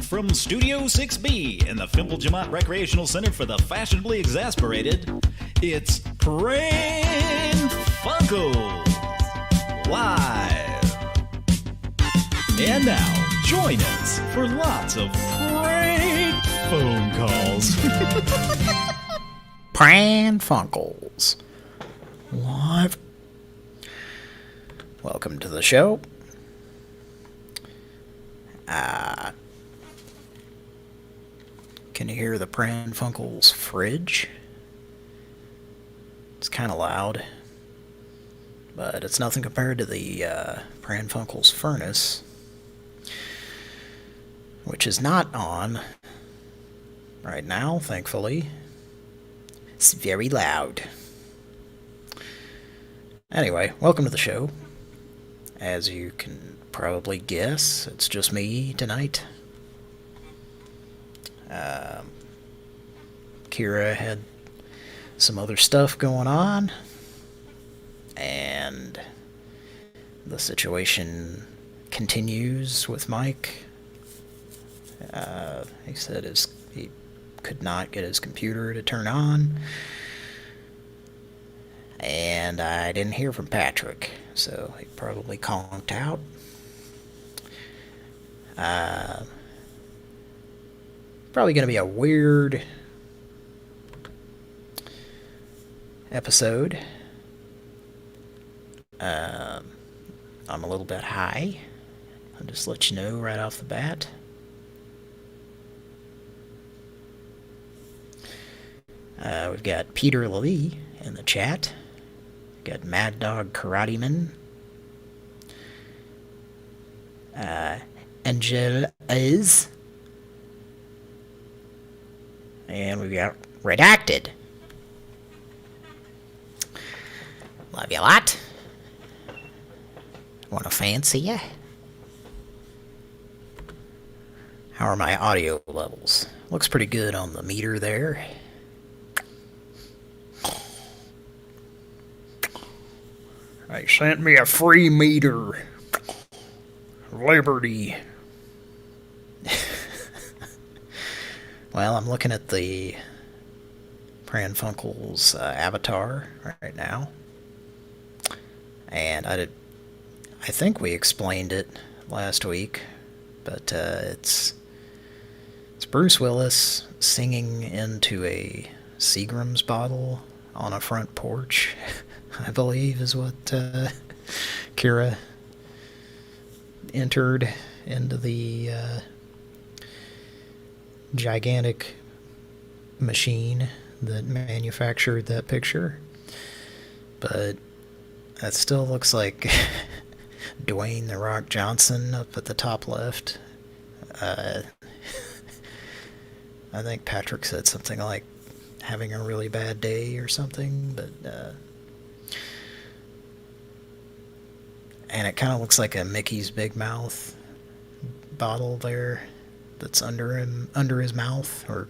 from Studio 6B in the Fimple Recreational Center for the Fashionably Exasperated, it's Pran Funkels Live. And now, join us for lots of prank phone calls. Pran Funkels Live. Welcome to the show. Can you hear the Pran Funkels fridge? It's kind of loud, but it's nothing compared to the Pran Funkels furnace, which is not on right now, thankfully. It's very loud. Anyway, welcome to the show. As you can probably guess, it's just me tonight. Kira had some other stuff going on, and the situation continues with Mike. He said he could not get his computer to turn on, and I didn't hear from Patrick, so he probably conked out. Probably going to be a weird episode. I'm a little bit high. I'll just let you know right off the bat. We've got Peter Lee in the chat. We've got Mad Dog Karate Man. Angel is. And we've got Redacted. Love you a lot. Wanna fancy ya? How are my audio levels? Looks pretty good on the meter there. They sent me a free meter. Liberty. Well, I'm looking at the Pran Funkels avatar right now. And I think we explained it last week, but it's Bruce Willis singing into a Seagram's bottle on a front porch, I believe is what Kira entered into the gigantic machine that manufactured that picture. But that still looks like Dwayne "The Rock" Johnson up at the top left. I think Patrick said something like having a really bad day or something, but and it kind of looks like a Mickey's Big Mouth bottle there that's under his mouth, or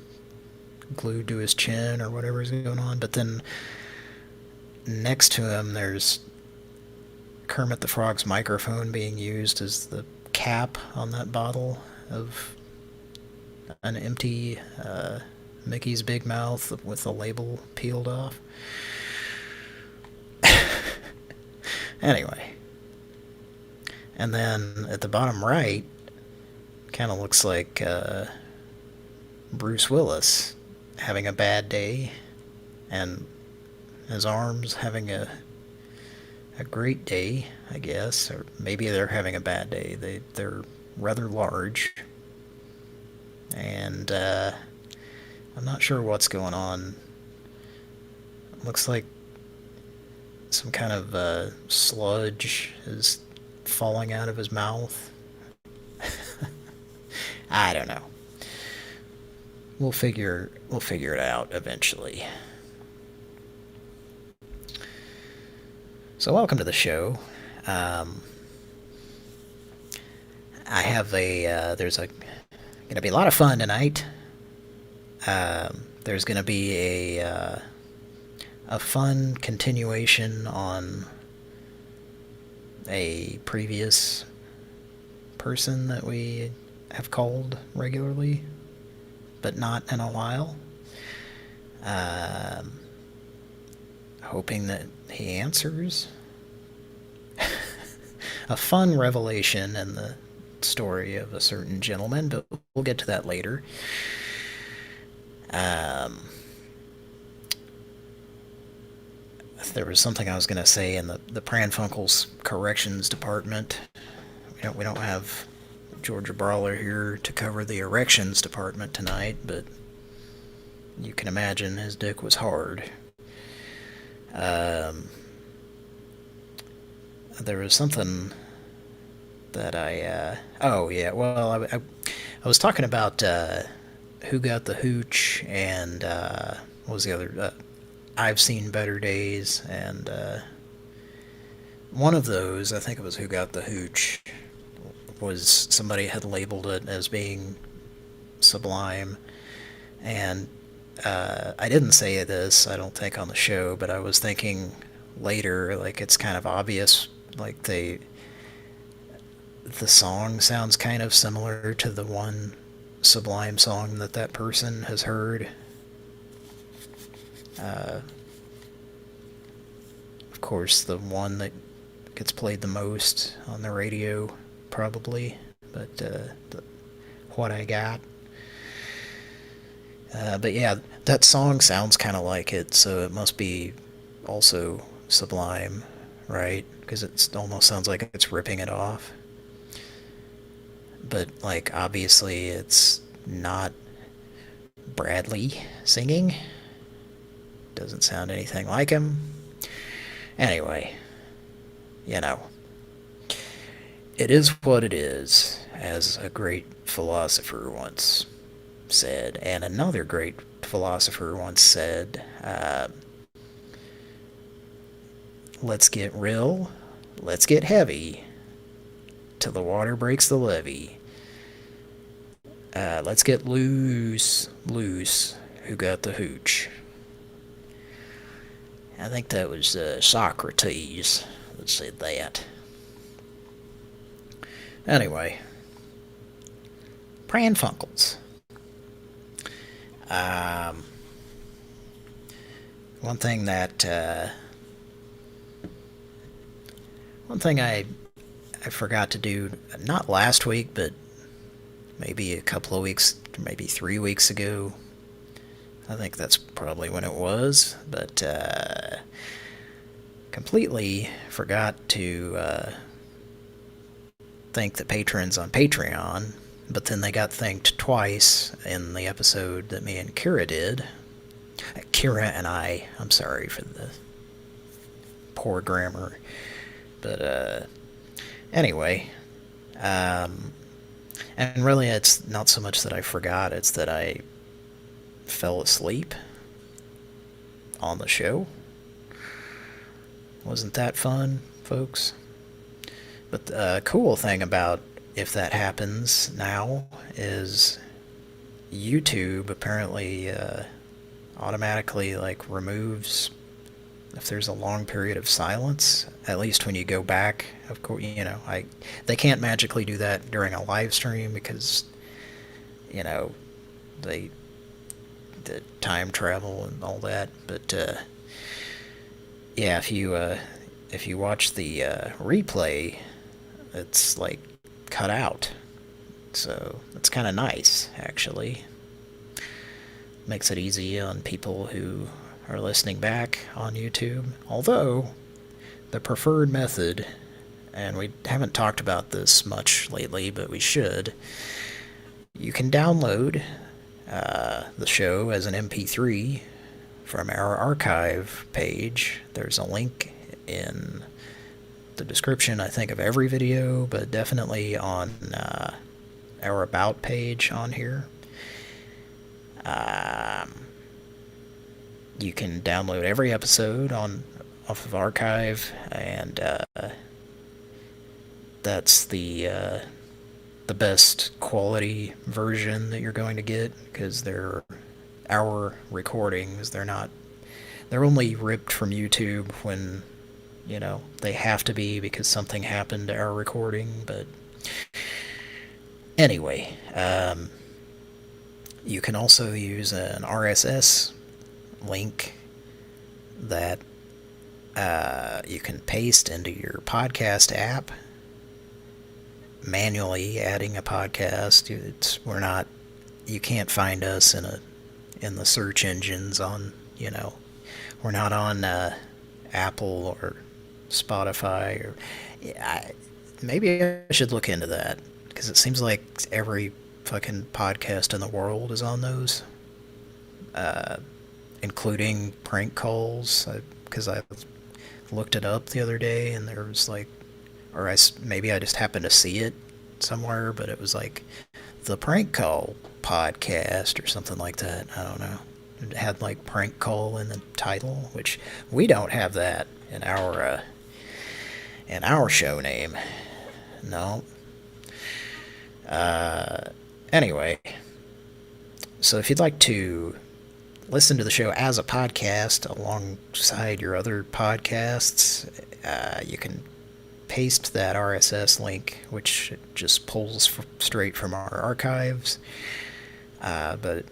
glued to his chin, or whatever's going on. But then next to him there's Kermit the Frog's microphone being used as the cap on that bottle of an empty Mickey's Big Mouth with the label peeled off. Anyway. And then at the bottom right, kind of looks like Bruce Willis having a bad day, and his arms having a great day, I guess, or maybe they're having a bad day. They're rather large, and I'm not sure what's going on. Looks like some kind of sludge is falling out of his mouth. I don't know. We'll figure it out eventually. So welcome to the show. I have there's gonna be a lot of fun tonight. There's gonna be a fun continuation on a previous person that we have called regularly, but not in a while. Um, Hoping that he answers. A fun revelation in the story of a certain gentleman, but we'll get to that later. Um, there was something I was going to say in the Pran Funkels corrections department. We don't have Georgia Brawler here to cover the erections department tonight, but you can imagine his dick was hard. Um, there was something that oh yeah, well, I was talking about Who Got the Hooch, and what was the other? I've Seen Better Days, and one of those, I think it was Who Got the Hooch, was somebody had labeled it as being sublime, and I didn't say this, I don't think, on the show, but I was thinking later, like, it's kind of obvious, like, the song sounds kind of similar to the one Sublime song that person has heard. Uh, of course, the one that gets played the most on the radio, probably, but What I Got. But yeah, that song sounds kind of like it, so it must be also Sublime, right? Because it almost sounds like it's ripping it off. But, like, obviously it's not Bradley singing. Doesn't sound anything like him. Anyway, you know, it is what it is, as a great philosopher once said, and another great philosopher once said, let's get real, let's get heavy, till the water breaks the levee. Let's get loose, loose, who got the hooch? I think that was Socrates that said that. Anyway, Pran Funkels. One thing that one thing I forgot to do, not last week, but maybe a couple of weeks, maybe 3 weeks ago. I think that's probably when it was, but completely forgot to thank the patrons on Patreon, but then they got thanked twice in the episode that me and Kira did. Kira and I'm sorry for the poor grammar, but anyway, and really it's not so much that I forgot, it's that I fell asleep on the show. Wasn't that fun, folks? But the cool thing about if that happens now is YouTube apparently automatically, like, removes if there's a long period of silence, at least when you go back. Of course, they can't magically do that during a live stream because, the time travel and all that. But yeah, if you watch the replay, it's like cut out. So it's kind of nice, actually. Makes it easy on people who are listening back on YouTube. Although, the preferred method, and we haven't talked about this much lately, but we should, you can download the show as an MP3 from our archive page. There's a link in the description, I think, of every video, but definitely on our About page on here. You can download every episode off of archive, and that's the best quality version that you're going to get, because they're our recordings. They're only ripped from YouTube when they have to be because something happened to our recording. But Anyway, you can also use an RSS link that you can paste into your podcast app, manually adding a podcast. You can't find us in the search engines on, we're not on Apple or Spotify or, maybe I should look into that, because it seems like every fucking podcast in the world is on those, including prank calls, because I looked it up the other day, and there was like, maybe I just happened to see it somewhere, but it was like the prank call podcast or something like that. I don't know. It had like prank call in the title, which we don't have that in our show name. No. Anyway, so if you'd like to listen to the show as a podcast alongside your other podcasts, you can paste that RSS link, which just pulls straight from our archives. But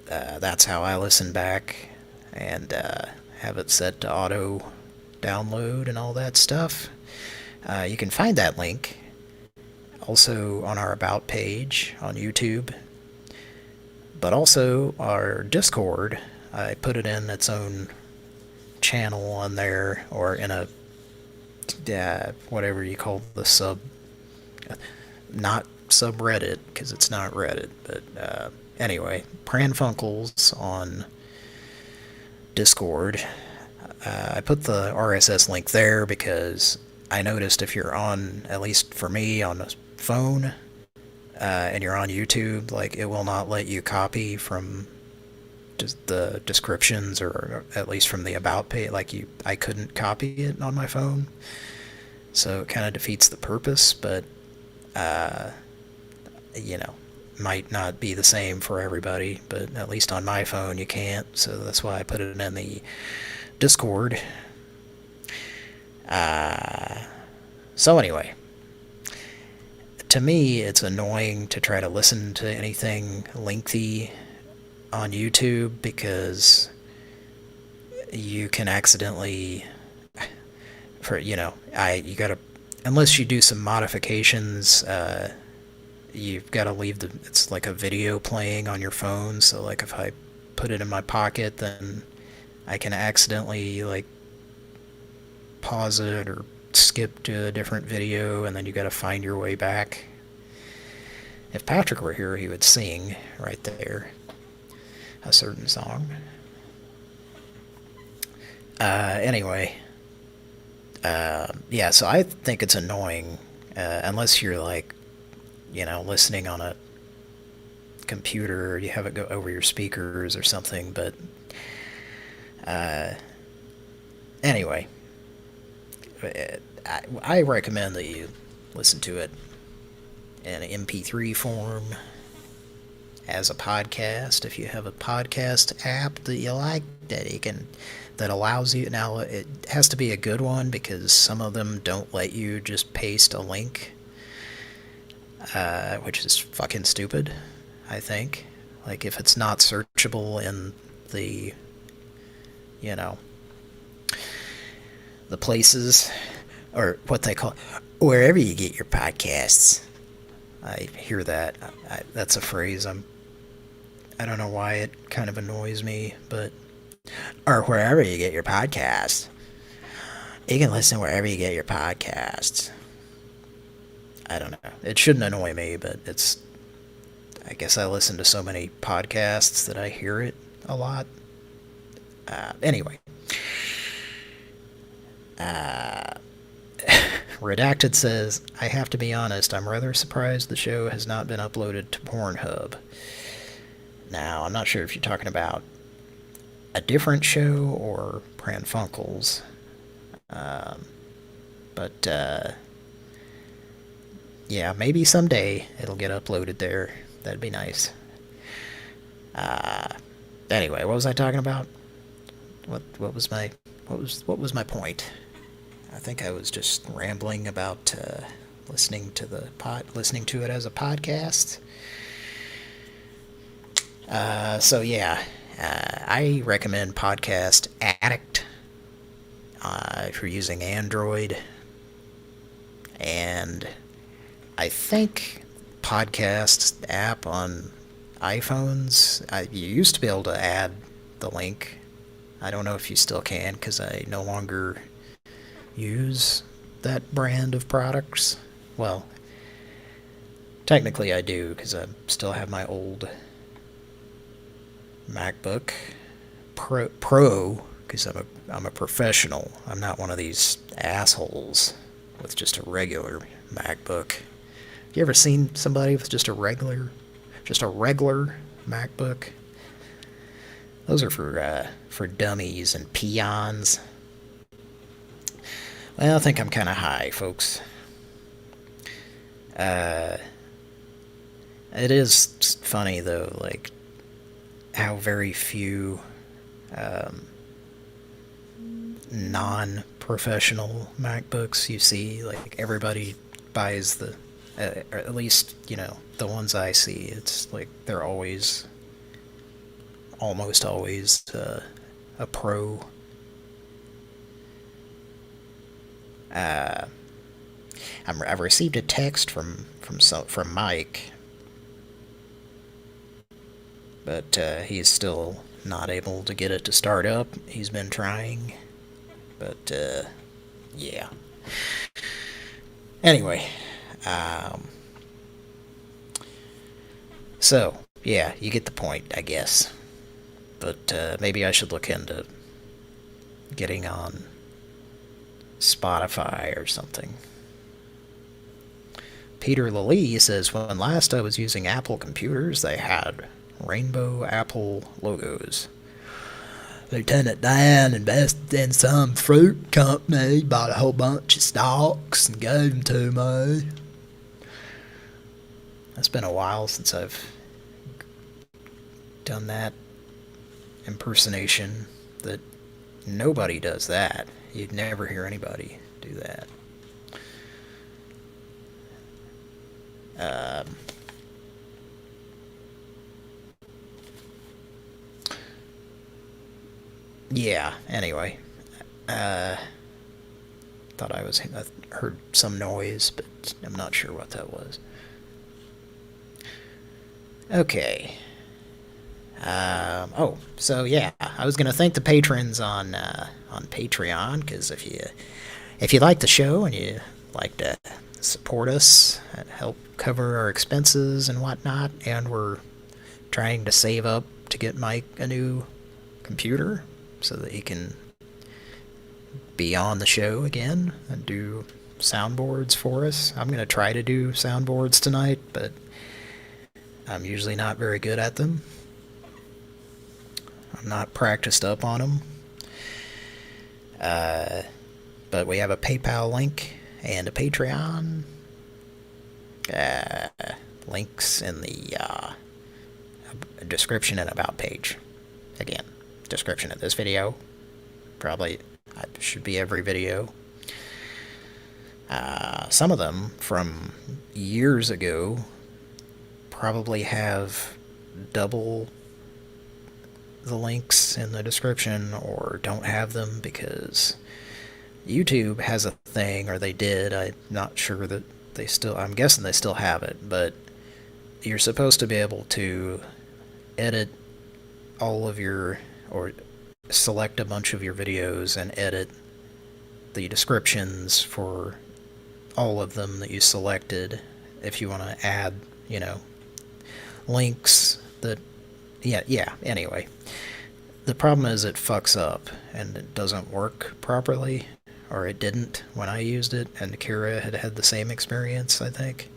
that's how I listen back, and have it set to auto download and all that stuff. You can find that link also on our About page on YouTube, but also our Discord. I put it in its own channel on there, or in a whatever you call the not subreddit, because it's not Reddit, but anyway, Pran Funkels on Discord. I put the RSS link there because I noticed if you're on, at least for me, on a phone, and you're on YouTube, like, it will not let you copy from just the descriptions, or at least from the About page. Like, I couldn't copy it on my phone, so it kind of defeats the purpose. But might not be the same for everybody, but at least on my phone you can't, so that's why I put it in the Discord. So anyway, to me, it's annoying to try to listen to anything lengthy on YouTube, because you can accidentally, you gotta, unless you do some modifications, you've got to leave it's like a video playing on your phone, so like if I put it in my pocket, then I can accidentally like pause it or skip to a different video, and then you got to find your way back. If Patrick were here, he would sing right there a certain song. Anyway, so I think it's annoying, unless you're like, listening on a computer, or you have it go over your speakers or something, but anyway, I recommend that you listen to it in an MP3 form as a podcast. If you have a podcast app that you like, that allows you, now it has to be a good one, because some of them don't let you just paste a link, which is fucking stupid, I think. Like, if it's not searchable in the, the places, or what they call, wherever you get your podcasts. I hear that. That's a phrase I don't know why it kind of annoys me, but, or wherever you get your podcasts. You can listen wherever you get your podcasts. I don't know. It shouldn't annoy me, but I guess I listen to so many podcasts that I hear it a lot. Anyway. Redacted says, I have to be honest, I'm rather surprised the show has not been uploaded to Pornhub. Now, I'm not sure if you're talking about a different show or Pran Funkels. But yeah, maybe someday it'll get uploaded there. That'd be nice. Anyway, what was I talking about? What was my point? I think I was just rambling about listening to it as a podcast. So yeah, I recommend Podcast Addict if you're using Android, and I think podcast app on iPhones. You used to be able to add the link. I don't know if you still can because I no longer use that brand of products. Well, technically I do because I still have my old MacBook Pro because I'm a professional. I'm not one of these assholes with just a regular MacBook. You ever seen somebody with just a regular MacBook? Those are for dummies and peons. Well, I think I'm kind of high, folks. It is funny though, like how very few non-professional MacBooks you see. Like everybody buys or at least the ones I see. It's like they're almost always a Pro. I've received a text from Mike, but he's still not able to get it to start up. He's been trying, but yeah. Anyway, so yeah, you get the point, I guess. But maybe I should look into getting on Spotify or something. Peter Lilly says, when last I was using Apple computers, they had rainbow Apple logos. Lieutenant Dan invested in some fruit company, bought a whole bunch of stocks and gave them to me. It's been a while since I've done that impersonation. That nobody does that. You'd never hear anybody do that. Yeah, anyway. Thought I heard some noise, but I'm not sure what that was. Okay. So yeah, I was gonna thank the patrons on Patreon, because if you like the show and you like to support us and help cover our expenses and whatnot, and we're trying to save up to get Mike a new computer so that he can be on the show again and do soundboards for us. I'm gonna try to do soundboards tonight, but I'm usually not very good at them. I'm not practiced up on them. But we have a PayPal link and a Patreon. Links in the description and about page. Again, description of this video. Probably should be every video. Some of them from years ago probably have double the links in the description, or don't have them because YouTube has a thing, or they did. I'm not sure that I'm guessing they still have it, but you're supposed to be able to edit all of or select a bunch of your videos and edit the descriptions for all of them that you selected if you want to add, links that, yeah, anyway. The problem is it fucks up and it doesn't work properly, or it didn't when I used it, and Kira had the same experience, I think.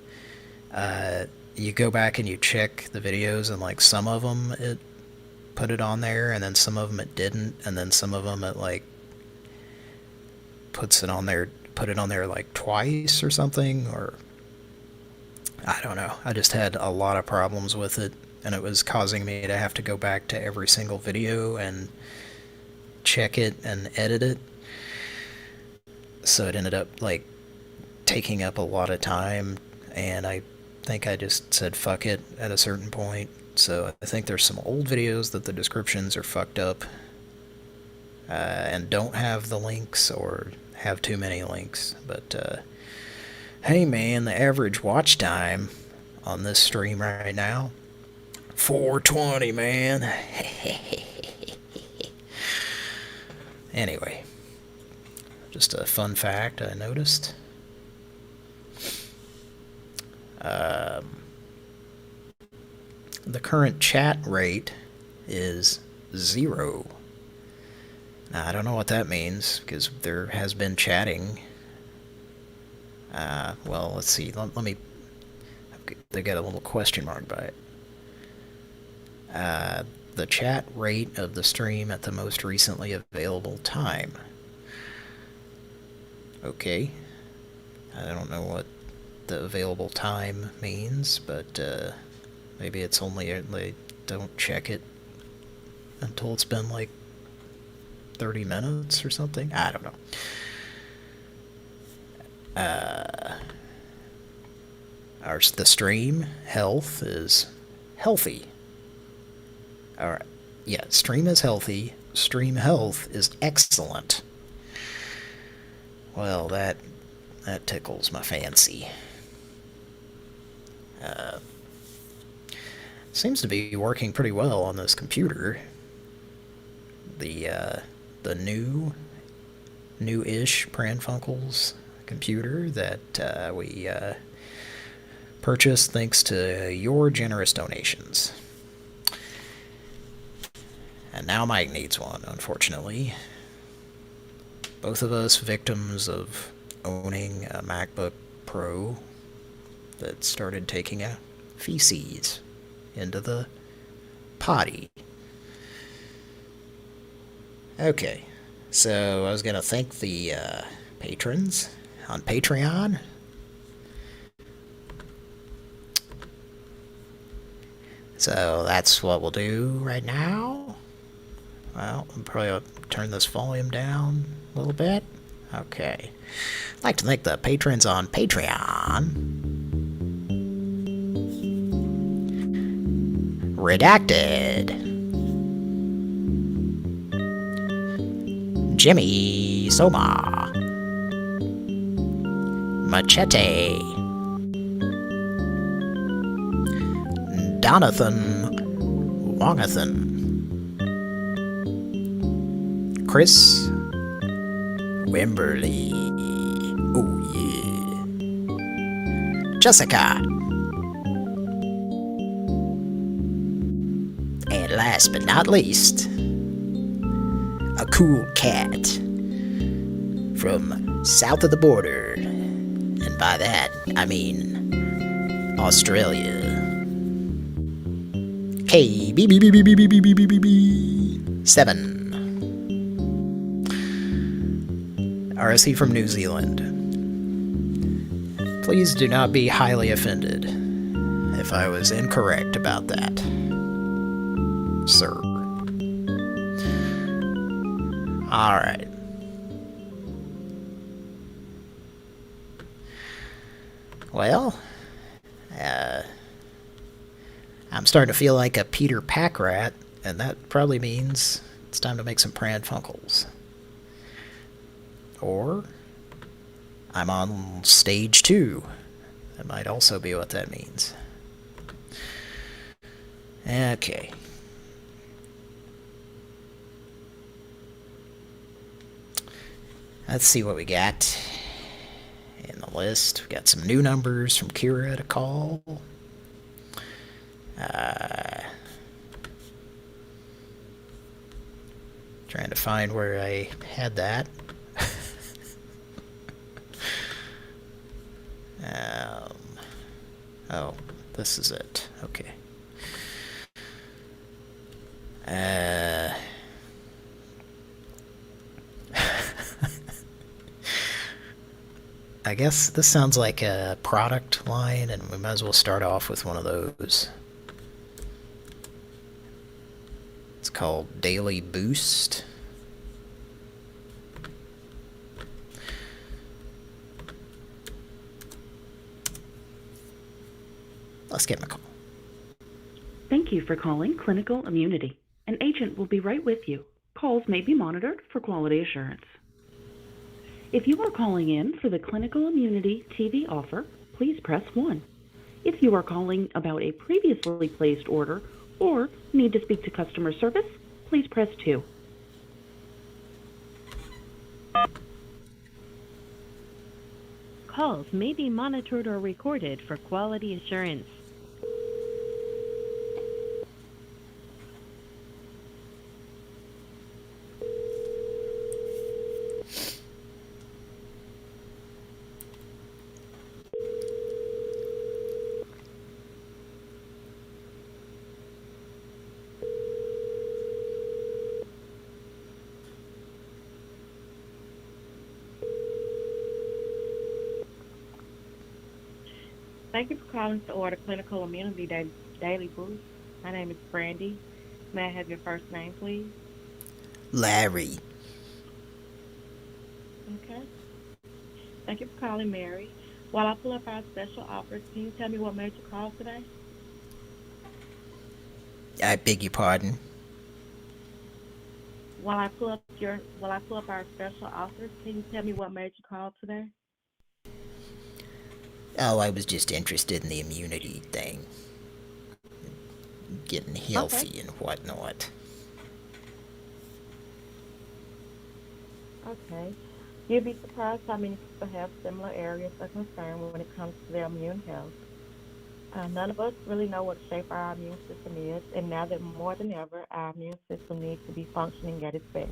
You go back and you check the videos, and like some of them it put it on there, and then some of them it didn't, and then some of them it like put it on there like twice or something, or I don't know. I just had a lot of problems with it, and it was causing me to have to go back to every single video and check it and edit it. So it ended up like taking up a lot of time, and I think I just said fuck it at a certain point. So I think there's some old videos that the descriptions are fucked up and don't have the links or have too many links. But hey man, the average watch time on this stream right now, 420, man. Anyway, just a fun fact I noticed. The current chat rate is 0. Now, I don't know what that means, because there has been chatting. Well, let's see. Let me... They got a little question mark by it. The chat rate of the stream at the most recently available time. Okay. I don't know what the available time means, but maybe it's only they don't check it until it's been like 30 minutes or something. I don't know. The stream health is healthy. Alright. Yeah, stream is healthy. Stream health is excellent. Well, that tickles my fancy. Seems to be working pretty well on this computer. The new-ish Pran Funkels computer that we purchased thanks to your generous donations. And now Mike needs one, unfortunately. Both of us victims of owning a MacBook Pro that started taking a feces into the potty. Okay, so I was gonna thank the patrons on Patreon. So that's what we'll do right now. Well, I'm probably going to turn this volume down a little bit. Okay. I'd like to thank the patrons on Patreon. Redacted. Jimmy Soma. Machete. Donathan Longathan. Chris Wimberly. Oh yeah. Jessica. And last but not least, a cool cat from south of the border. And by that, I mean Australia. KB7. Or is he from New Zealand? Please do not be highly offended if I was incorrect about that, sir. Alright. Well, I'm starting to feel like a Peter Packrat, and that probably means it's time to make some Pran Funkels. Or I'm on stage 2. That might also be what that means. Okay. Let's see what we got in the list. We got some new numbers from Kira to call. Trying to find where I had that. Oh, this is it. Okay. I guess this sounds like a product line, and we might as well start off with one of those. It's called Daily Boost. Let's give him a call. Thank you for calling Clinical Immunity. An agent will be right with you. Calls may be monitored for quality assurance. If you are calling in for the Clinical Immunity TV offer, please press 1. If you are calling about a previously placed order or need to speak to customer service, please press 2. Calls may be monitored or recorded for quality assurance. Thank you for calling to order Clinical Immunity Daily Boost. My name is Brandy. May I have your first name, please? Larry. Okay. Thank you for calling, Mary. While I pull up our special offers, can you tell me what made you call today? I beg your pardon. While I pull up our special offers, can you tell me what made you call today? Oh, I was just interested in the immunity thing. Getting Okay. healthy and whatnot. Okay. You'd be surprised how many people have similar areas of concern when it comes to their immune health. None of us really know what shape our immune system is, and now that more than ever, our immune system needs to be functioning at its best.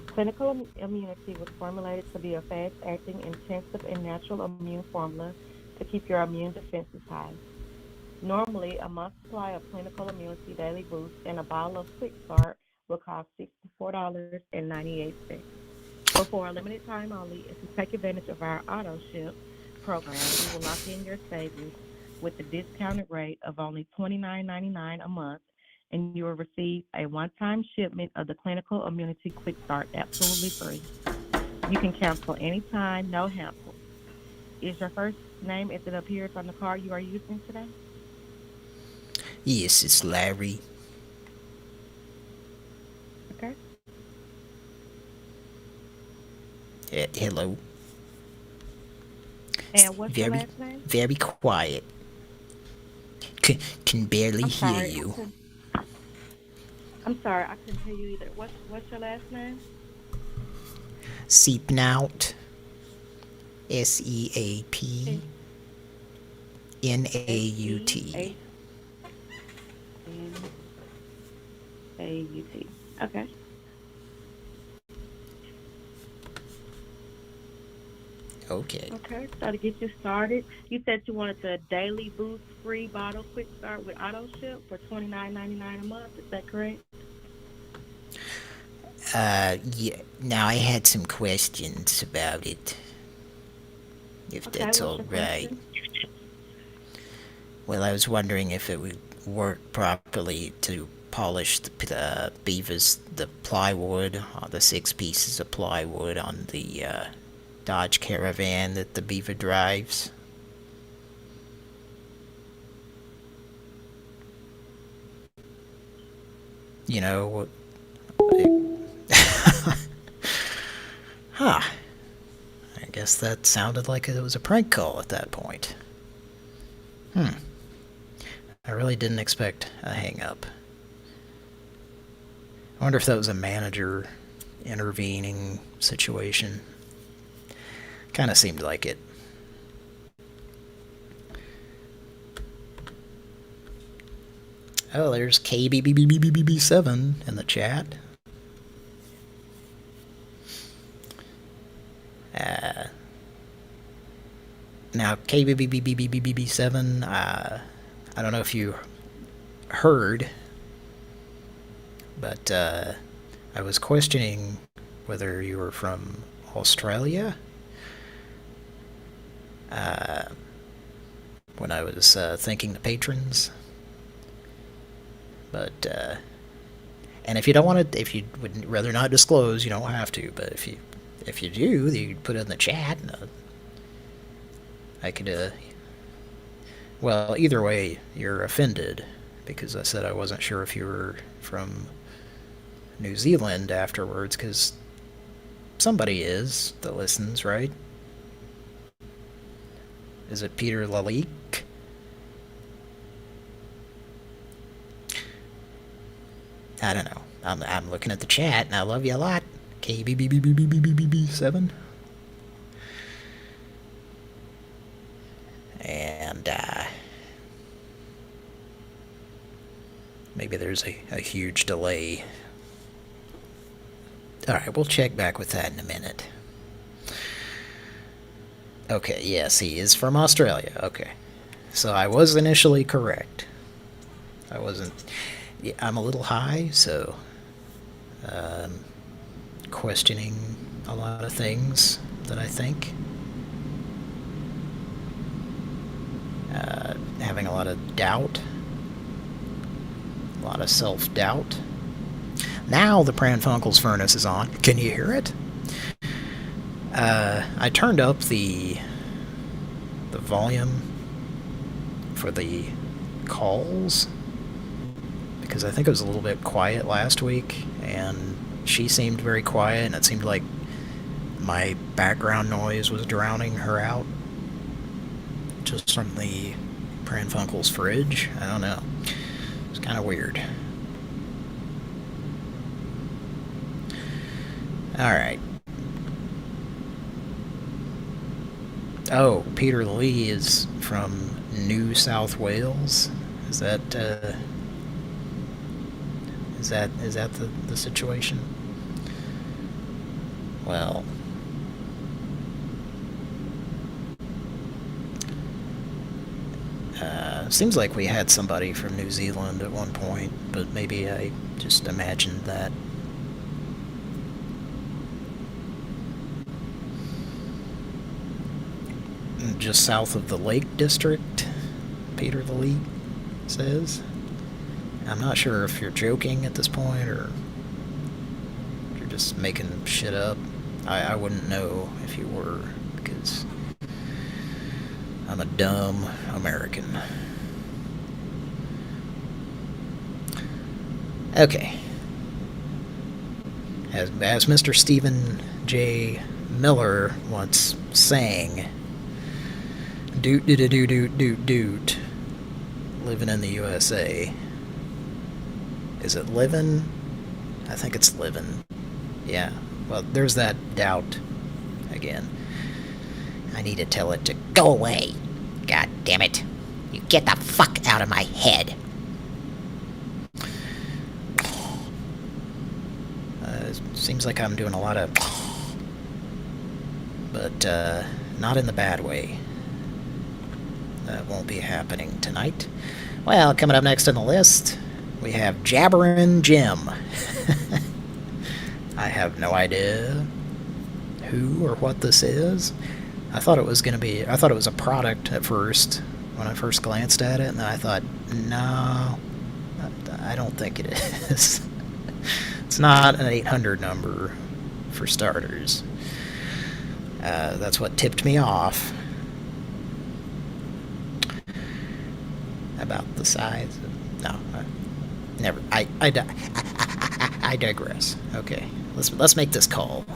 Clinical immunity was formulated to be a fast acting, intensive, and natural immune formula to keep your immune defenses high. Normally, a month's supply of clinical immunity daily boost and a bottle of quick start will cost $64.98. But for a limited time only, if you take advantage of our auto ship program, we will lock in your savings with a discounted rate of only $29.99 a month, and you will receive a one-time shipment of the Clinical Immunity Quick Start absolutely free. You can cancel anytime, no hassle. Is your first name as it appears on the card you are using today? Yes, it's Larry. Okay. Hello. And what's your Very, last name? very quiet. Can barely I'm hear sorry, you. I'm sorry, I couldn't hear you either. What's your last name? Seeping out. Seapnaut. SEAPNAUT. Okay. Okay. Okay. So to get you started, you said you wanted the daily boost free bottle quick start with auto ship for $29.99 a month. Is that correct? Yeah. Now I had some questions about it, if Okay. that's What's all your right. question? Well, I was wondering if it would work properly to polish the plywood, the 6 pieces of plywood on the Dodge Caravan that the Beaver drives. You know, huh. I guess that sounded like it was a prank call at that point. I really didn't expect a hang up. I wonder if that was a manager intervening situation. Kind of seemed like it. Oh, there's KBBBBBB7 in the chat. Now, KBBBBBB7, I don't know if you heard, but I was questioning whether you were from Australia when I was thanking the patrons. But, and if you don't want to, if you would rather not disclose, you don't have to. But if you do, you put it in the chat. And, I could Well, either way, you're offended, because I said I wasn't sure if you were from New Zealand afterwards, because somebody is that listens, right? Is it Peter Lalique? I don't know. I'm looking at the chat, and I love you a lot. KBBBBBBBB7. And, maybe there's a huge delay. Alright, we'll check back with that in a minute. Okay, yes, he is from Australia. Okay. So I was initially correct. I wasn't... Yeah, I'm a little high, so... questioning a lot of things that I think. Having a lot of doubt. A lot of self-doubt. Now the Pran Funkels furnace is on. Can you hear it? I turned up the volume for the calls because I think it was a little bit quiet last week, and she seemed very quiet, and it seemed like my background noise was drowning her out just from the Pran Funkels fridge. I don't know. It's kind of weird. Alright. Oh, Peter Lee is from New South Wales. Is that the situation? Well, seems like we had somebody from New Zealand at one point, but maybe I just imagined that. Just south of the Lake District, Peter the Lee says. I'm not sure if you're joking at this point or if you're just making shit up. I wouldn't know if you were, because I'm a dumb American. Okay. As Mr. Stephen J. Miller once sang, doot doot doot doot doot doot, living in the USA. Is it living? I think it's living. Yeah. Well, there's that doubt again. I need to tell it to go away. God damn it. You get the fuck out of my head. Seems like I'm doing a lot of... But, not in the bad way. That won't be happening tonight. Well, coming up next on the list, we have Jabberin' Jim. I have no idea who or what this is. I thought it was a product at first, when I first glanced at it, and then I thought, no, I don't think it is. It's not an 800 number, for starters. That's what tipped me off about the size of... No, never. I digress. Okay, let's make this call.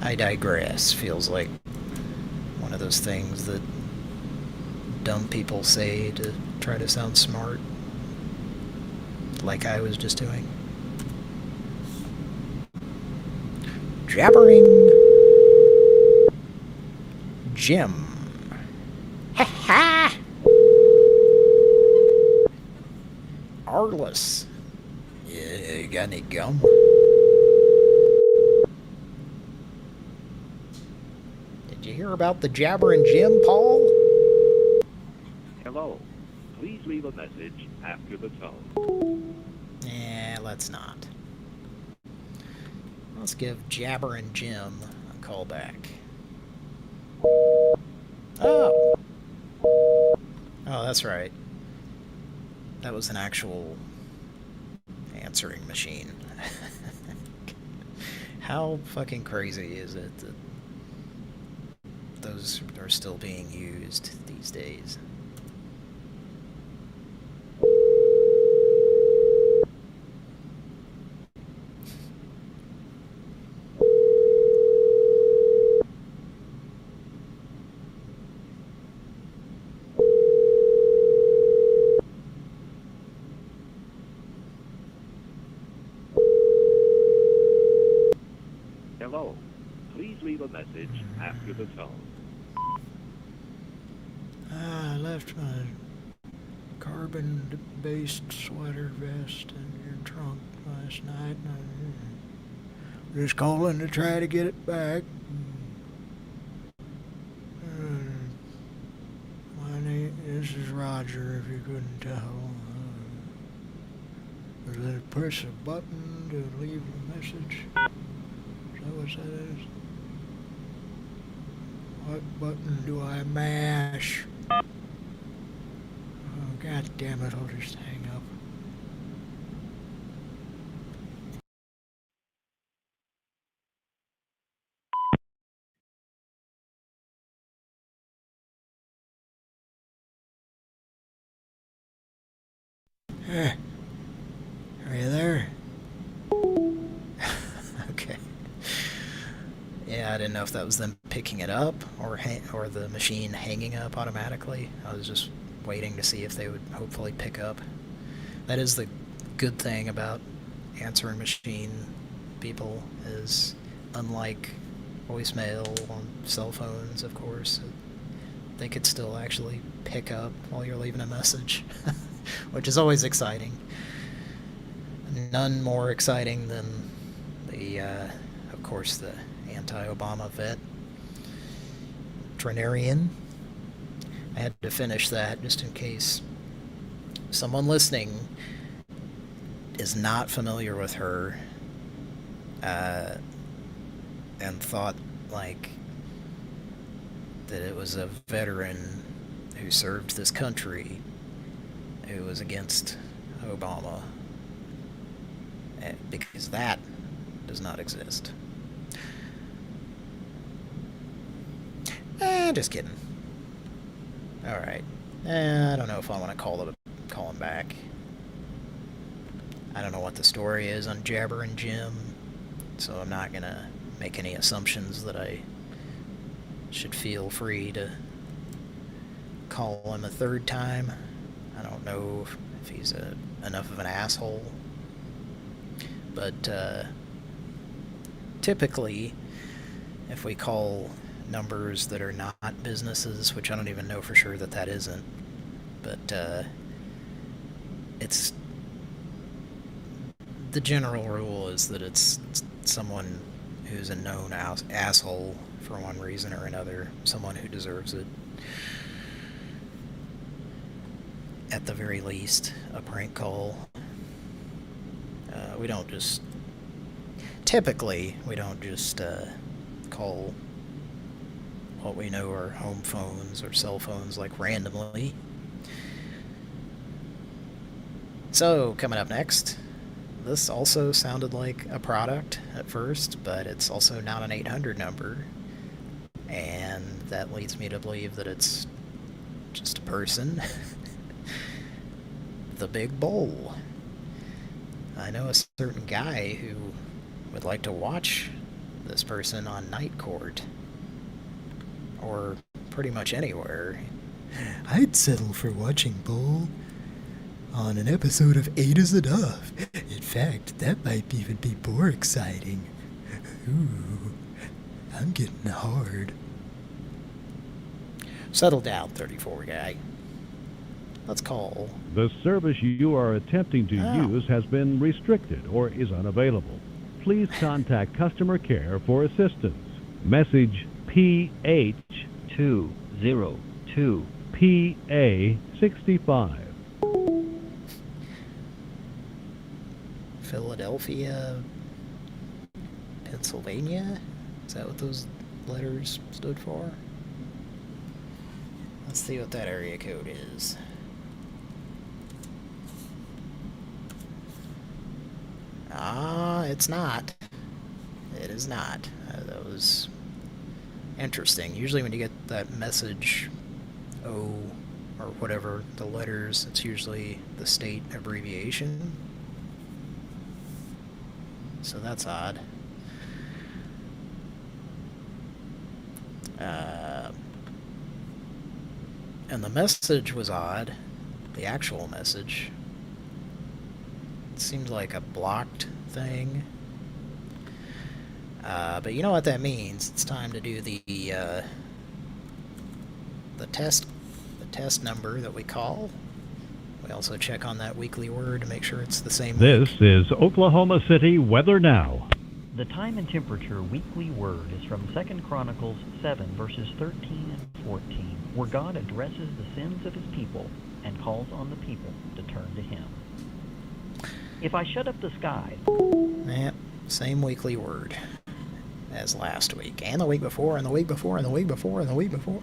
I digress feels like one of those things that dumb people say to try to sound smart, like I was just doing. Jabbering Jim. Ha ha! Arliss. Yeah, you got any gum? Did you hear about the Jabberin' Jim, Paul? Hello. Please leave a message after the tone. Let's not. Let's give Jabberin' Jim a call back. Oh, that's right. That was an actual answering machine. How fucking crazy is it that those are still being used these days? Hello. Please leave a message after the tone. I left my carbon-based sweater vest in your trunk last night, and I'm just calling to try to get it back. My name, this is Roger, if you couldn't tell. Was it press a button to leave a message? Is that what that is? What button do I mash? Oh, God damn it, I'll just hang up. Are you there? Okay. Yeah, I didn't know if that was them picking it up or the machine hanging up automatically. I was just waiting to see if they would hopefully pick up. That is the good thing about answering machine people, is unlike voicemail on cell phones, of course, they could still actually pick up while you're leaving a message, which is always exciting. None more exciting than the, of course, the anti-Obama vet, Drenarian. I had to finish that just in case someone listening is not familiar with her, and thought, like, that it was a veteran who served this country who was against Obama, because that does not exist. Just kidding. Alright. I don't know if I want to call him back. I don't know what the story is on Jabber and Jim, so I'm not gonna make any assumptions that I should feel free to call him a third time. I don't know if he's enough of an asshole. But typically, if we call numbers that are not businesses, which I don't even know for sure that isn't, but it's the general rule is that it's someone who's a known asshole for one reason or another, someone who deserves it. At the very least, a prank call. Typically, we don't just call what we know are home phones or cell phones, like, randomly. So, coming up next, this also sounded like a product at first, but it's also not an 800 number, and that leads me to believe that it's just a person. The Big Bull. I know a certain guy who would like to watch this person on Night Court, or pretty much anywhere. I'd settle for watching Bull on an episode of 8 is Enough. In fact, that might even be more exciting. Ooh, I'm getting hard. Settle down, 34 guy. Let's call. The service you are attempting to use has been restricted or is unavailable. Please contact customer care for assistance. Message PH202 PA65. Philadelphia, Pennsylvania? Is that what those letters stood for? Let's see what that area code is. It's not. It it is not. That was interesting. Usually when you get that message O or whatever, the letters, it's usually the state abbreviation. So that's odd. And the message was odd. The actual message. It seemed like a blocked thing. But you know what that means. It's time to do the test number that we call. We also check on that weekly word to make sure it's the same This week. is Oklahoma City Weather Now. The time and temperature weekly word is from 2 Chronicles 7, verses 13 and 14, where God addresses the sins of his people and calls on the people to turn to him. If I shut up the sky... Yep, same weekly word as last week, and the week before, and the week before, and the week before, and the week before.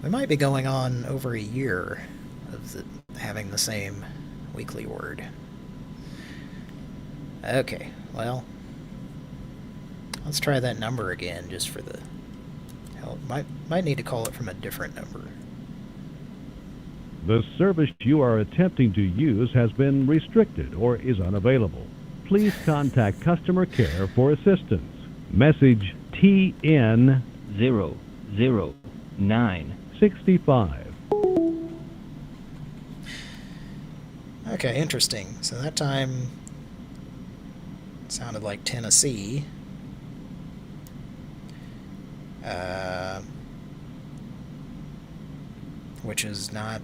We might be going on over a year of having the same weekly word. Okay, well... let's try that number again, just for the hell. Might need to call it from a different number. The service you are attempting to use has been restricted or is unavailable. Please contact customer care for assistance. Message TN 00965. Okay, interesting. So that time it sounded like Tennessee. Which is not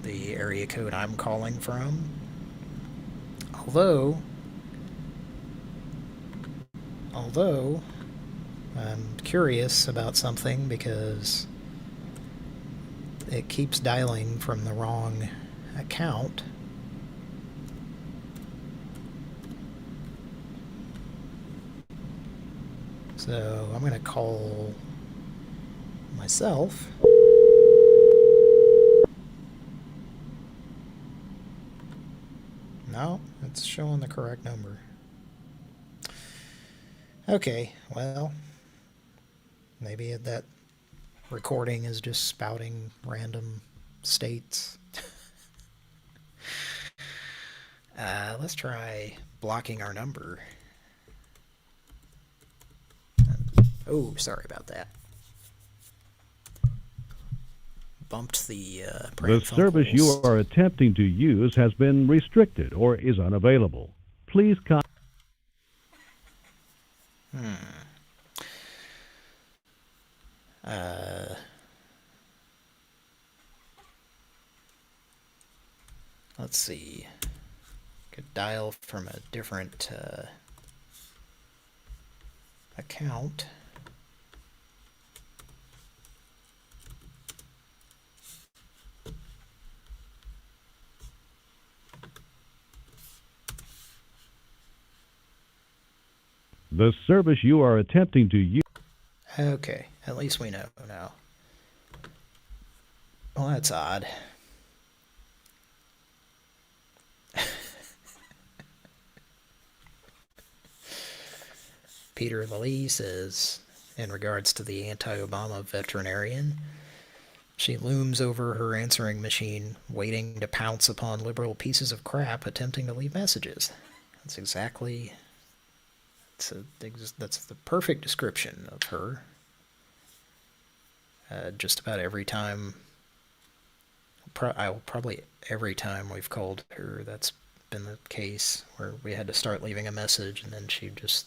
the area code I'm calling from. Although I'm curious about something because it keeps dialing from the wrong account. So I'm going to call myself. No, it's showing the correct number. Okay, well, maybe that recording is just spouting random states. Let's try blocking our number. Oh, sorry about that. Bumped the Pran The service you Funkels. are attempting to use has been restricted or is unavailable. Please contact... Let's see. Could dial from a different account. The service you are attempting to use... Okay, at least we know now. Well, that's odd. Peter Lee says, in regards to the anti-Obama veterinarian, she looms over her answering machine, waiting to pounce upon liberal pieces of crap attempting to leave messages. That's exactly... that's the perfect description of her. Just about every time... probably every time we've called her, that's been the case, where we had to start leaving a message, and then she just,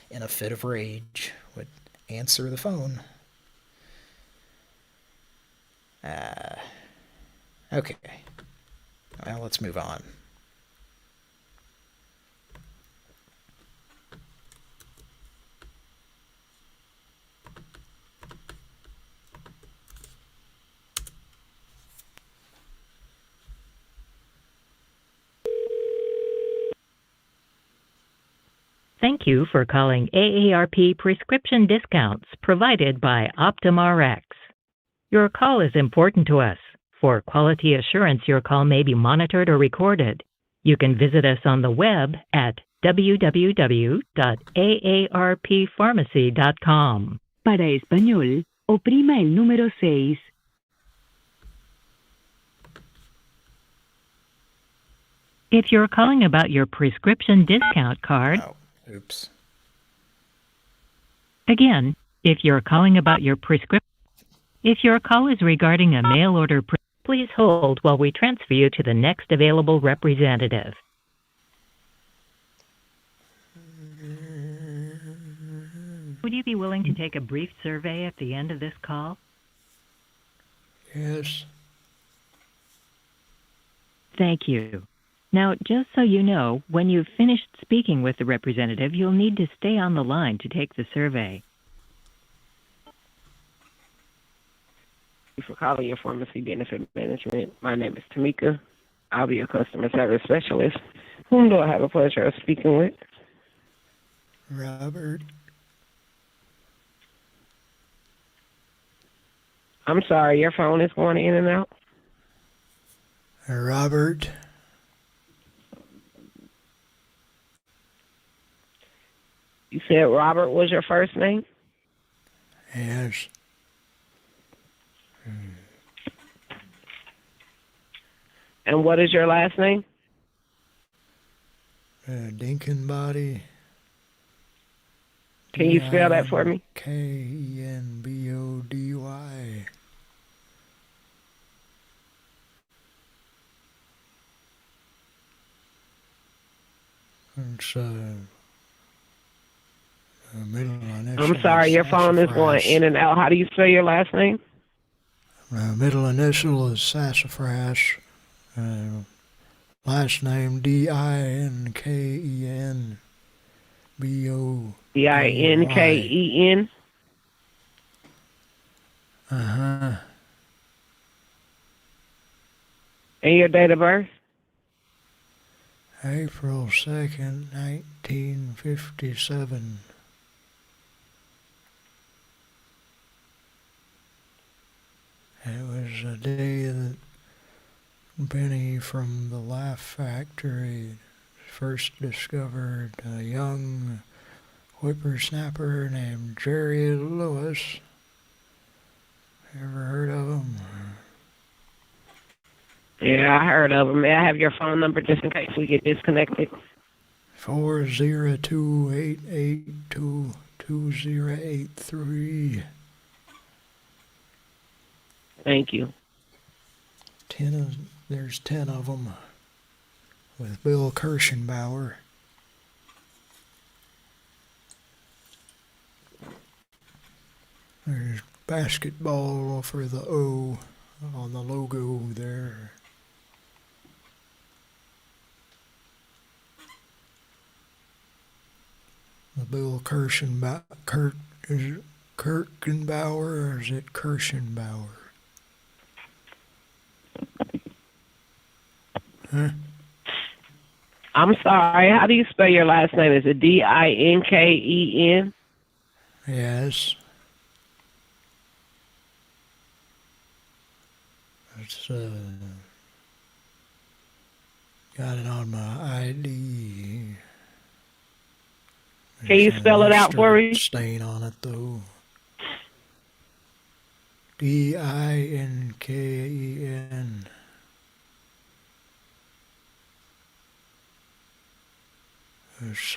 in a fit of rage, would answer the phone. Okay. Well, let's move on. Thank you for calling AARP prescription discounts provided by OptumRx. Your call is important to us. For quality assurance, your call may be monitored or recorded. You can visit us on the web at www.aarppharmacy.com. Para español, oprima el número 6. If you're calling about your prescription discount card, Oh, oops. again, if you're calling about your prescription, if your call is regarding a mail order, please hold while we transfer you to the next available representative. Would you be willing to take a brief survey at the end of this call? Yes. Thank you. Now, just so you know, when you've finished speaking with the representative, you'll need to stay on the line to take the survey. Thank you for calling your pharmacy benefit management. My name is Tamika. I'll be your customer service specialist. Whom do I have the pleasure of speaking with? Robert. I'm sorry, your phone is going in and out. Robert. You said Robert was your first name? Yes. And what is your last name? Dinkenbody. Can you spell that for me? Kenbody. It's middle initial. I'm sorry, your phone is going in and out. How do you spell your last name? Middle initial is sassafras. Last name Dinkenbo. Dinken? Uh-huh. And your date of birth? April 2nd, 1957. It was a day that Benny from the Laugh Factory first discovered a young whippersnapper named Jerry Lewis. Ever heard of him? Yeah, I heard of him. May I have your phone number just in case we get disconnected? 402-882-2083. Thank you. There's 10 of them with Bill Kirschenbauer. There's basketball for the O on the logo there. The Bill Kirschenbauer, is it Kirschenbauer or is it Kirschenbauer? Huh? I'm sorry, how do you spell your last name? Is it Dinken? Yes. It's got it on my ID. Can you spell it out for me? Stain on it though. Dinken.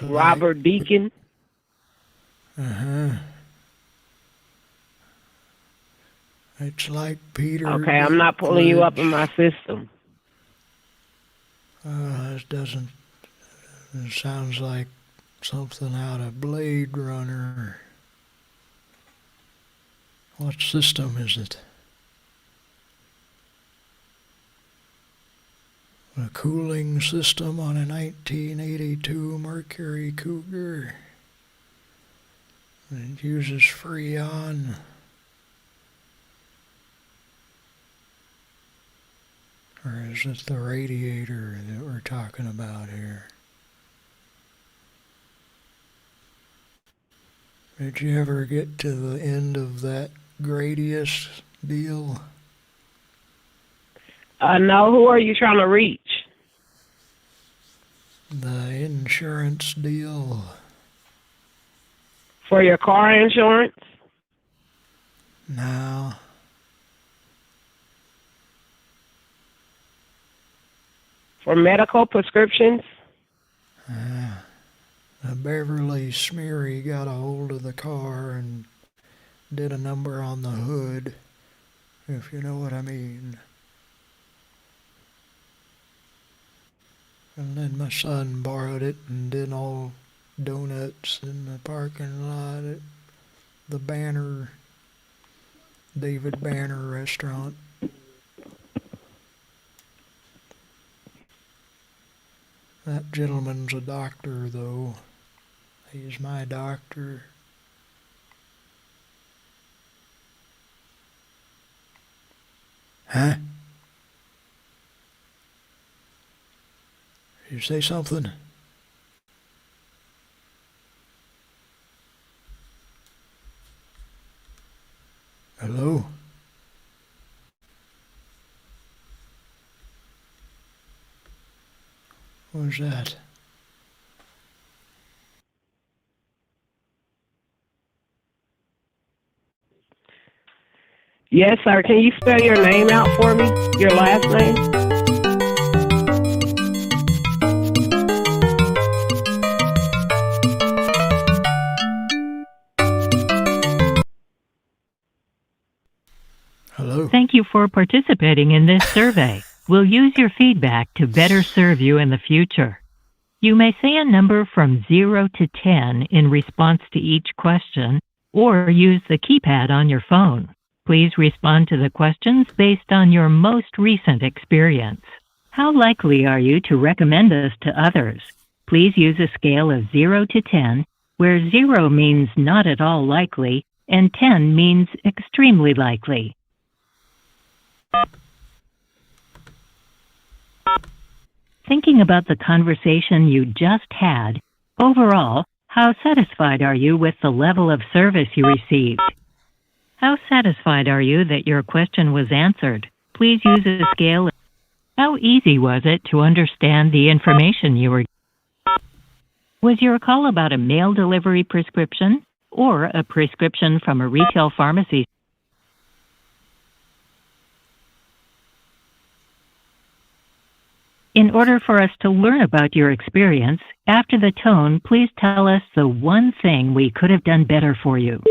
Robert Deacon? Uh-huh. It's like Peter. Okay, I'm not pulling you up in my system. It doesn't. It sounds like something out of Blade Runner. What system is it? A cooling system on a 1982 Mercury Cougar. It uses Freon. Or is it the radiator that we're talking about here? Did you ever get to the end of that Gradius deal? No, who are you trying to reach? The insurance deal. For your car insurance? No. For medical prescriptions? Beverly Smeary got a hold of the car and did a number on the hood, if you know what I mean. And then my son borrowed it and did all donuts in the parking lot at the David Banner restaurant. That gentleman's a doctor, though. He's my doctor. Huh? Did you say something? Hello? What was that? Yes, sir. Can you spell your name out for me? Your last name? Hello? Thank you for participating in this survey. We'll use your feedback to better serve you in the future. You may say a number from 0 to 10 in response to each question, or use the keypad on your phone. Please respond to the questions based on your most recent experience. How likely are you to recommend us to others? Please use a scale of 0 to 10, where 0 means not at all likely, and 10 means extremely likely. Thinking about the conversation you just had, overall, how satisfied are you with the level of service you received? How satisfied are you that your question was answered? Please use a scale. How easy was it to understand the information you were given? Was your call about a mail delivery prescription or a prescription from a retail pharmacy? In order for us to learn about your experience, after the tone, please tell us the one thing we could have done better for you.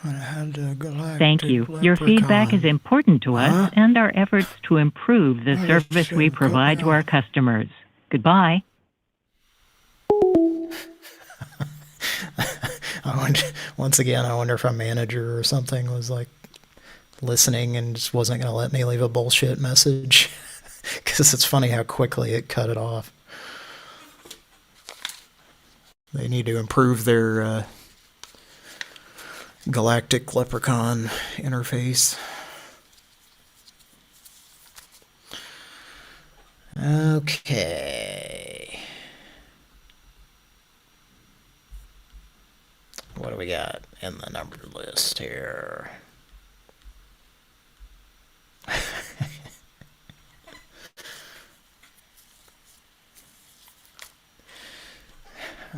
Thank you. Your feedback is important to us and our efforts to improve the service we provide to our customers. Goodbye. Once again, I wonder if a manager or something was like listening and just wasn't going to let me leave a bullshit message. Because it's funny how quickly it cut it off. They need to improve their galactic leprechaun interface. Okay. What do we got in the numbered list here?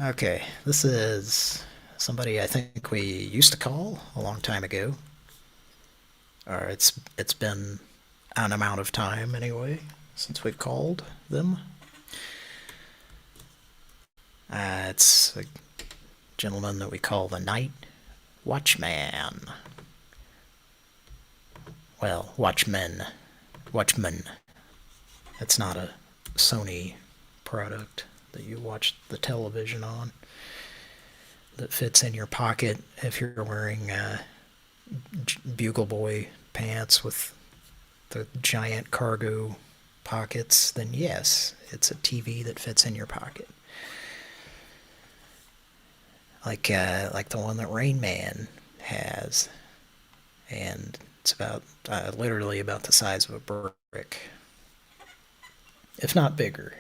Okay, this is somebody I think we used to call a long time ago. Or it's been an amount of time anyway since we've called them. It's a gentleman that we call the Night Watchman. Well, Watchman. It's not a Sony product that you watch the television on that fits in your pocket if you're wearing Bugle Boy pants with the giant cargo pockets, then yes, it's a TV that fits in your pocket. Like the one that Rain Man has. And it's about literally about the size of a brick, if not bigger.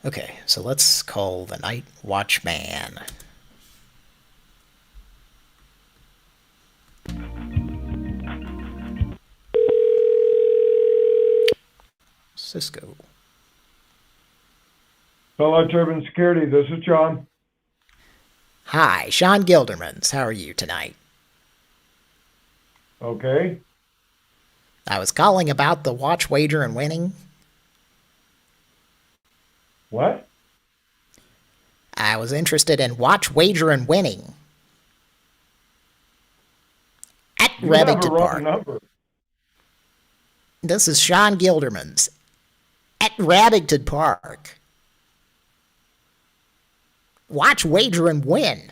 Okay, so let's call the Night Watchman. Cisco. Fellow Urban Security, this is John. Hi, Sean Gildermans. How are you tonight? Okay. I was calling about the watch wager and winning. What? I was interested in watch wager and winning. At You have a Remington wrong Park. number. This is Sean Gildermans. At Remington Park. Watch wager and win.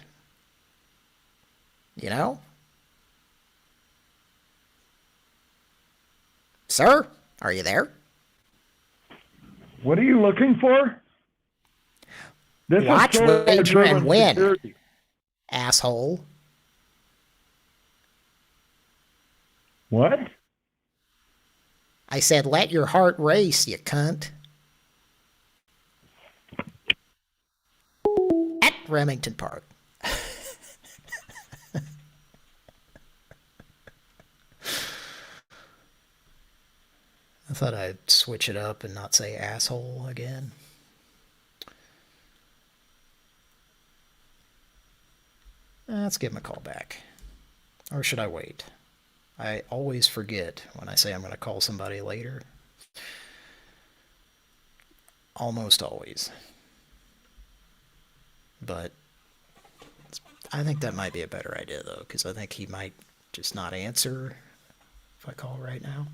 You know? Sir, are you there? What are you looking for? This Watch, is wager, and Urban win. Security. Asshole. What? I said, let your heart race, you cunt. At Remington Park. I thought I'd switch it up and not say asshole again. Let's give him a call back. Or should I wait? I always forget when I say I'm going to call somebody later. Almost always. But I think that might be a better idea, though, because I think he might just not answer if I call right now.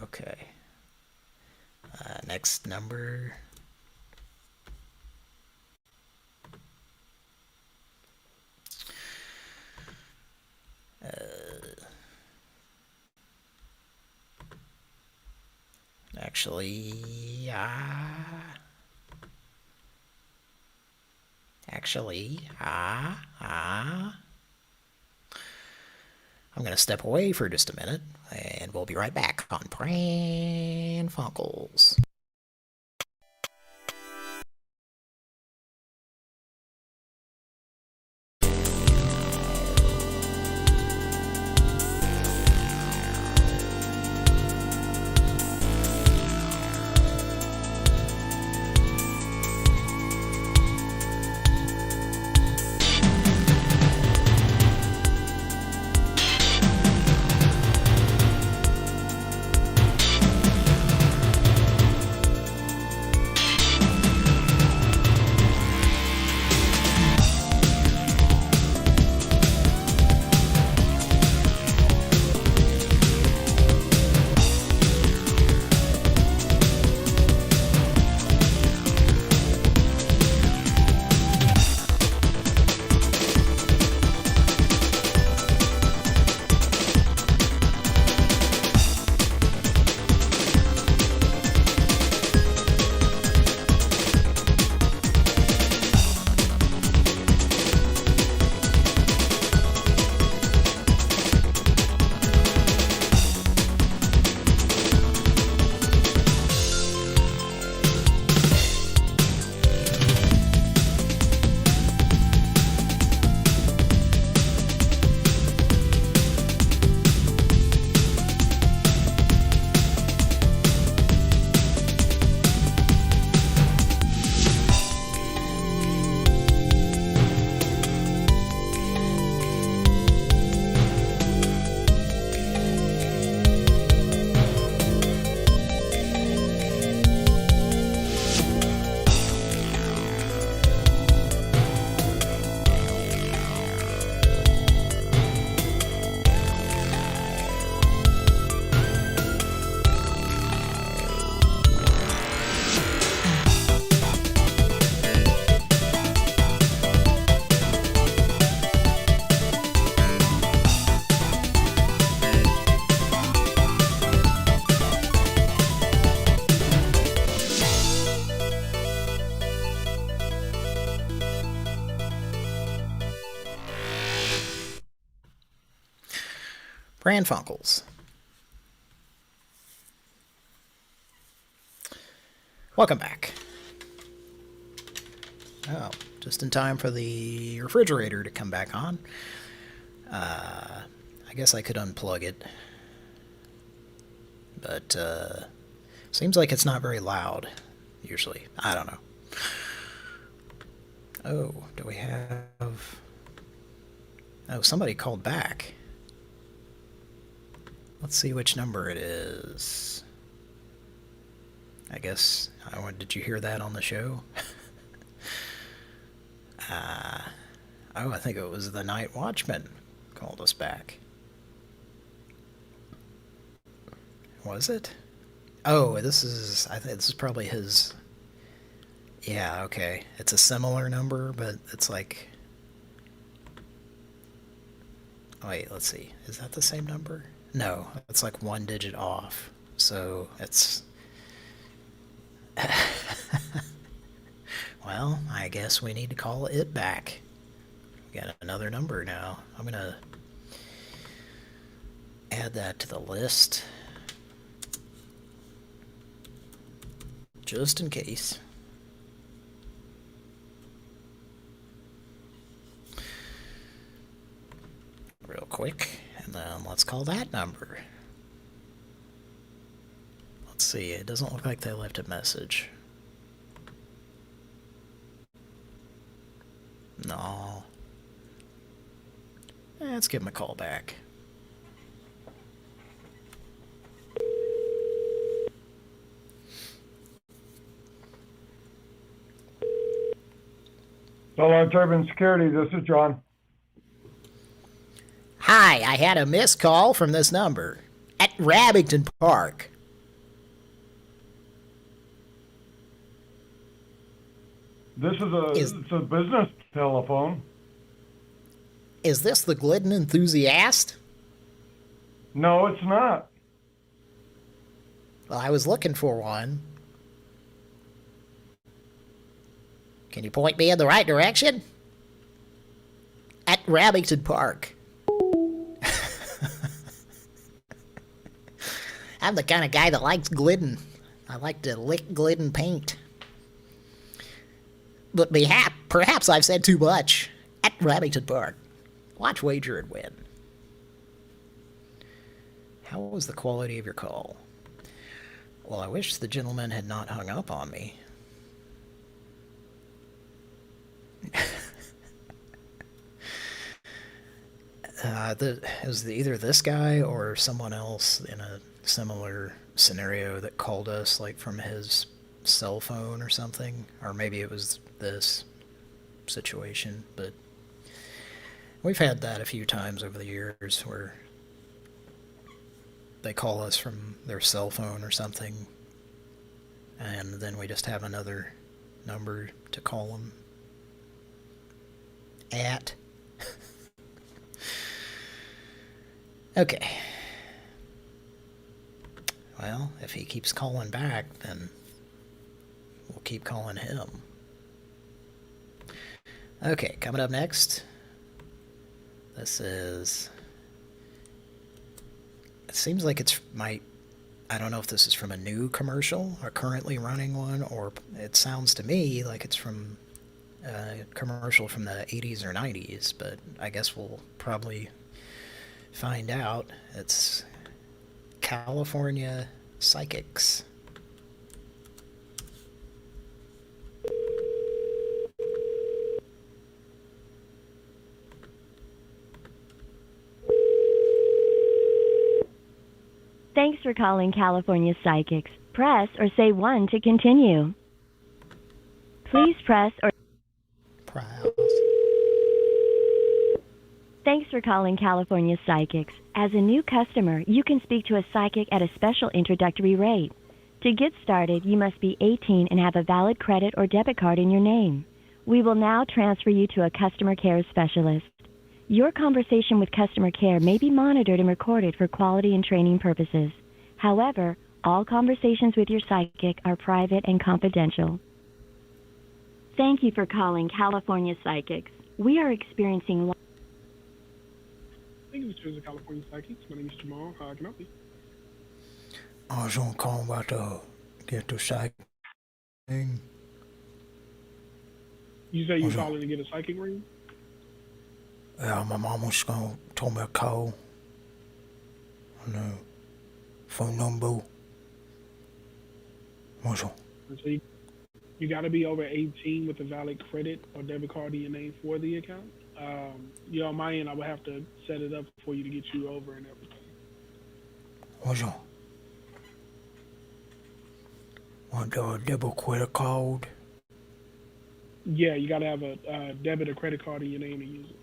Okay. Next number. I'm going to step away for just a minute, and we'll be right back on Pran Funkels. Pran Funkels. Welcome back. Oh, just in time for the refrigerator to come back on. I guess I could unplug it. but seems like it's not very loud, usually. I don't know. Oh, do we have... Oh, somebody called back. Let's see which number it is. I guess, did you hear that on the show? Oh, I think it was the night watchman called us back. Was it? Oh, this is, I think this is probably his... Yeah, okay. It's a similar number, but it's like... Wait, let's see. Is that the same number? No, it's like 1 digit off. So, it's... Well, I guess we need to call it back. We got another number now. I'm gonna add that to the list. Just in case. Real quick, and then let's call that number. Let's see, it doesn't look like they left a message. No. Let's give them a call back. Hello, Turbine Security. This is John. Hi, I had a missed call from this number at Rabington Park. This is it's a business telephone. Is this the Glidden Enthusiast? No, it's not. Well, I was looking for one. Can you point me in the right direction? At Rabington Park. I'm the kind of guy that likes Glidden. I like to lick Glidden paint. But perhaps I've said too much. At Rabington Park. Watch, wager, and win. How was the quality of your call? Well, I wish the gentleman had not hung up on me. It was either this guy or someone else in a similar scenario that called us, like from his cell phone or something, or maybe it was this situation, but we've had that a few times over the years where they call us from their cell phone or something, and then we just have another number to call them at. Okay. Well, if he keeps calling back, then we'll keep calling him. Okay, coming up next. This is... It seems like it's I don't know if this is from a new commercial, or currently running one, or it sounds to me like it's from a commercial from the 80s or 90s, but I guess we'll probably find out. It's California Psychics. Thanks for calling California Psychics. Press or say 1 to continue. Please press or... Thanks for calling California Psychics. As a new customer, you can speak to a psychic at a special introductory rate. To get started, you must be 18 and have a valid credit or debit card in your name. We will now transfer you to a customer care specialist. Your conversation with customer care may be monitored and recorded for quality and training purposes. However, all conversations with your psychic are private and confidential. Thank you for calling California Psychics. We are experiencing... Thank you for choosing California Psychics. My name is Jamal. How can I help you? I was gonna call about to get the psychic thing. You say you're calling to get a psychic ring? Yeah, my mom told me to call. No. Phone number Bonjour. So you got to be over 18 with a valid credit or debit card in your name for the account. On my end, I would have to set it up for you to get you over and everything. Bonjour. Want a debit credit card? Yeah, you got to have a debit or credit card in your name to use it.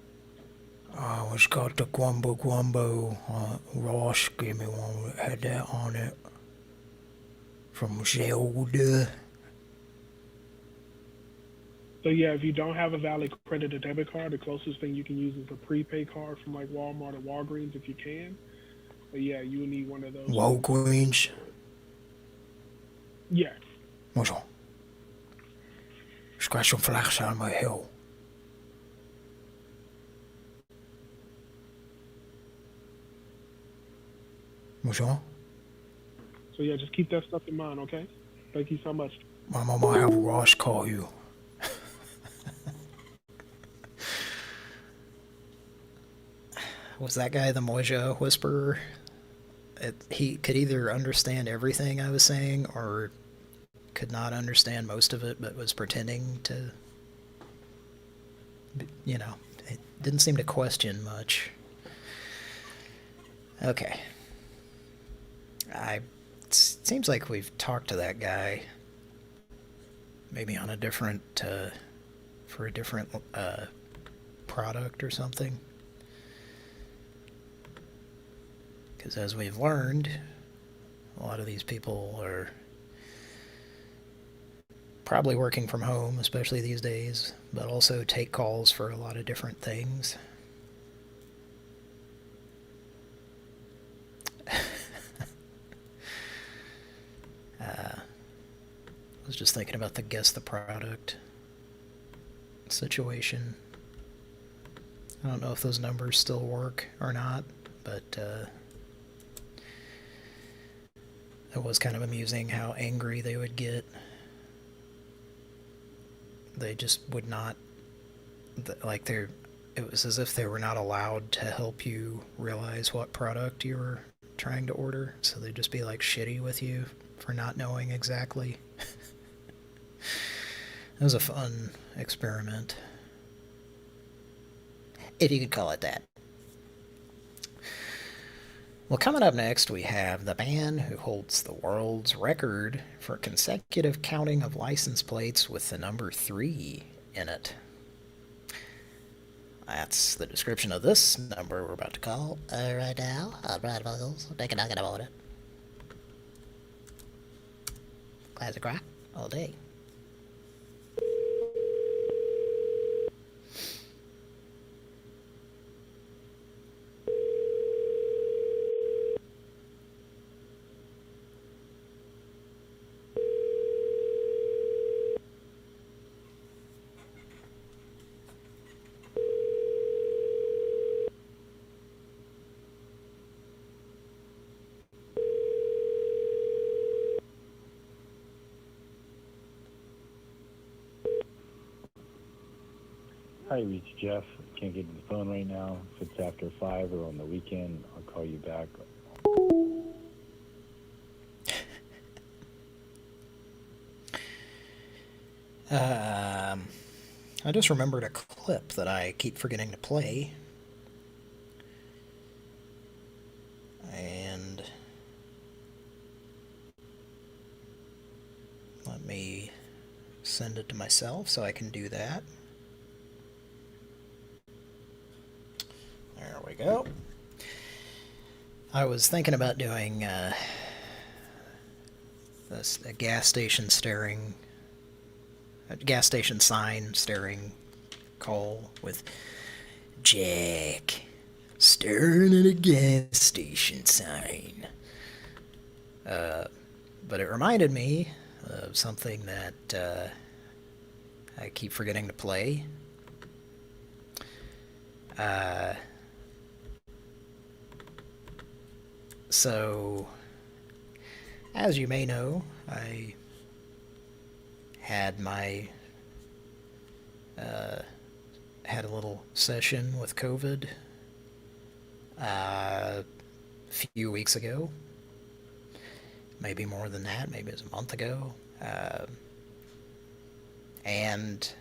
It's got the Gumbo. Ross gave me one that had that on it. From Zelda. So yeah, if you don't have a valid credit or debit card, the closest thing you can use is a prepaid card from like Walmart or Walgreens if you can. But yeah, you will need one of those. Walgreens? Yeah. Bonjour. Scratch some flags on my hill. Bonjour. So yeah, just keep that stuff in mind, okay? Thank you so much. My mama have Ross call you. Was that guy the Moja Whisperer? He could either understand everything I was saying or could not understand most of it, but was pretending to, it didn't seem to question much. Okay. It seems like we've talked to that guy maybe on a different, for a different product or something. Because as we've learned, a lot of these people are probably working from home, especially these days, but also take calls for a lot of different things. I was just thinking about the guess the product situation. I don't know if those numbers still work or not, but it was kind of amusing how angry they would get. They just would not, it was as if they were not allowed to help you realize what product you were trying to order, so they'd just be like shitty with you for not knowing exactly. It was a fun experiment, if you could call it that. Well, coming up next, we have the man who holds the world's record for consecutive counting of license plates with the number 3 in it. That's the description of this number we're about to call right now on Pran Funkels. Take a nugget about it. Classic rock all day. Hi, you reached Jeff. Can't get to the phone right now. If it's after 5 or on the weekend, I'll call you back. I just remembered a clip that I keep forgetting to play. And let me send it to myself so I can do that. There we go. I was thinking about doing a gas station sign staring call with Jack staring at a gas station sign. But it reminded me of something that I keep forgetting to play. So, as you may know, I had had a little session with COVID a few weeks ago. Maybe more than that. Maybe it was a month ago. And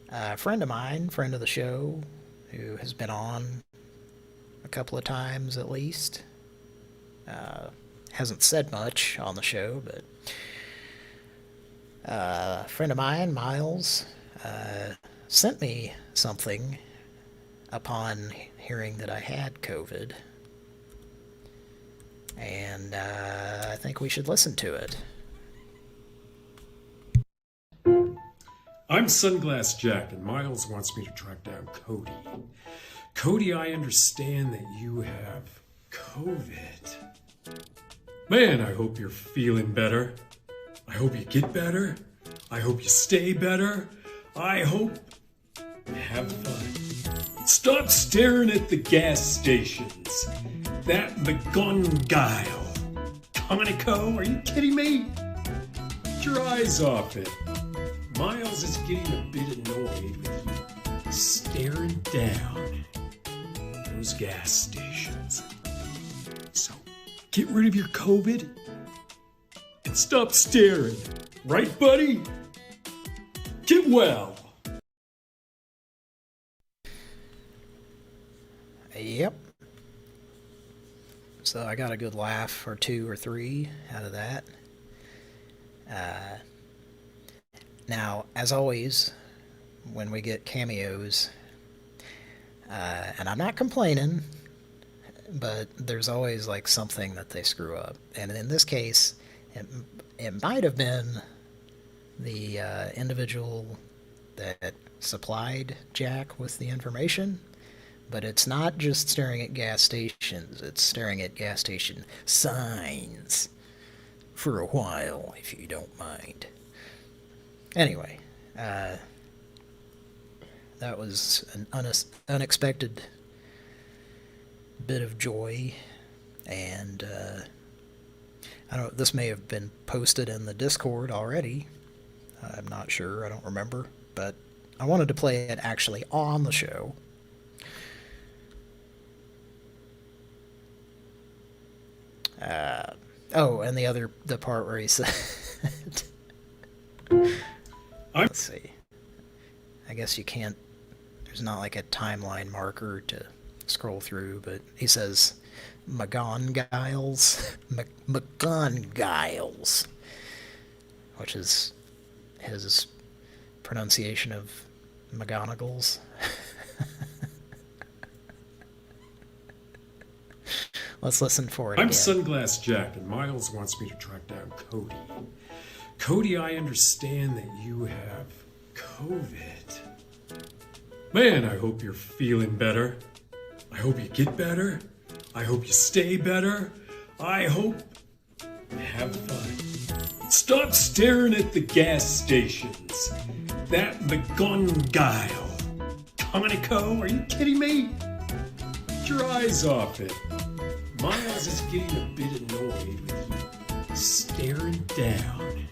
a friend of mine, friend of the show, who has been on a couple of times at least, hasn't said much on the show, but a friend of mine, Miles, sent me something upon hearing that I had COVID, and I think we should listen to it. I'm Sunglass Jack, and Miles wants me to track down Cody. Cody, I understand that you have COVID. Man, I hope you're feeling better. I hope you get better. I hope you stay better. I hope you have fun. Stop staring at the gas stations. That McGonagall. Comico, are you kidding me? Get your eyes off it. Miles is getting a bit annoyed with you staring down those gas stations. So, get rid of your COVID and stop staring. Right, buddy? Get well. Yep. So I got a good laugh or two or three out of that. Now, as always, when we get cameos, and I'm not complaining, but there's always like something that they screw up. And in this case, it might have been the individual that supplied Jack with the information, but it's not just staring at gas stations, it's staring at gas station signs for a while, if you don't mind. Anyway, that was an unexpected bit of joy, and I don't. This may have been posted in the Discord already. I'm not sure. I don't remember, but I wanted to play it actually on the show. Oh, and the part where he said. Let's see. I guess you can't, there's not like a timeline marker to scroll through, but he says McGonagals, McGonagals, which is his pronunciation of McGonagals. Let's listen for it I'm again. Sunglass Jack, and Miles wants me to track down Cody. Cody, I understand that you have COVID. Man, I hope you're feeling better. I hope you get better. I hope you stay better. I hope you have fun. Stop staring at the gas stations. That McGonagall. Comico, are you kidding me? Get your eyes off it. Miles is getting a bit annoyed with you staring down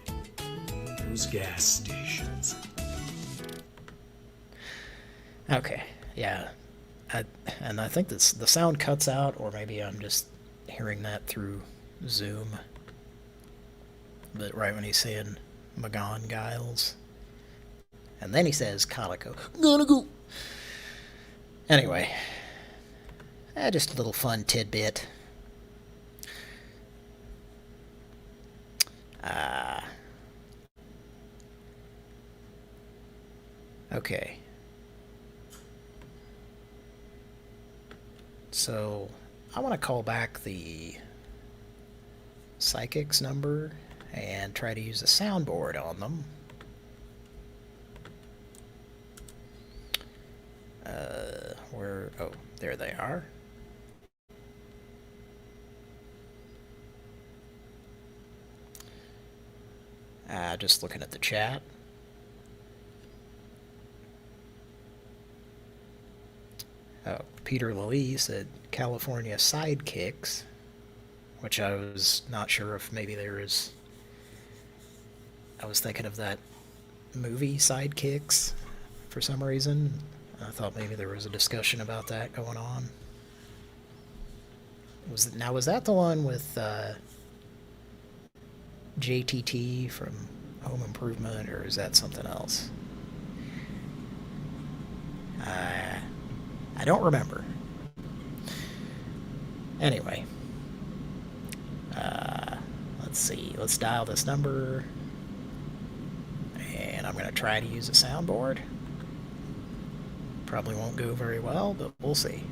those gas stations. Okay, yeah. And I think the sound cuts out, or maybe I'm just hearing that through Zoom. But right when he's saying McGonagals, and then he says Calico. Gonna go. Anyway, just a little fun tidbit. Okay. So, I want to call back the psychic's number and try to use a soundboard on them. Oh, there they are. Just looking at the chat. Oh, Peter Lee said California Sidekicks, which I was not sure if maybe there is. I was thinking of that movie Sidekicks for some reason. I thought maybe there was a discussion about that going on. Was that the one with JTT from Home Improvement, or is that something else? I don't remember. Anyway. Let's see. Let's dial this number. And I'm going to try to use a soundboard. Probably won't go very well, but we'll see.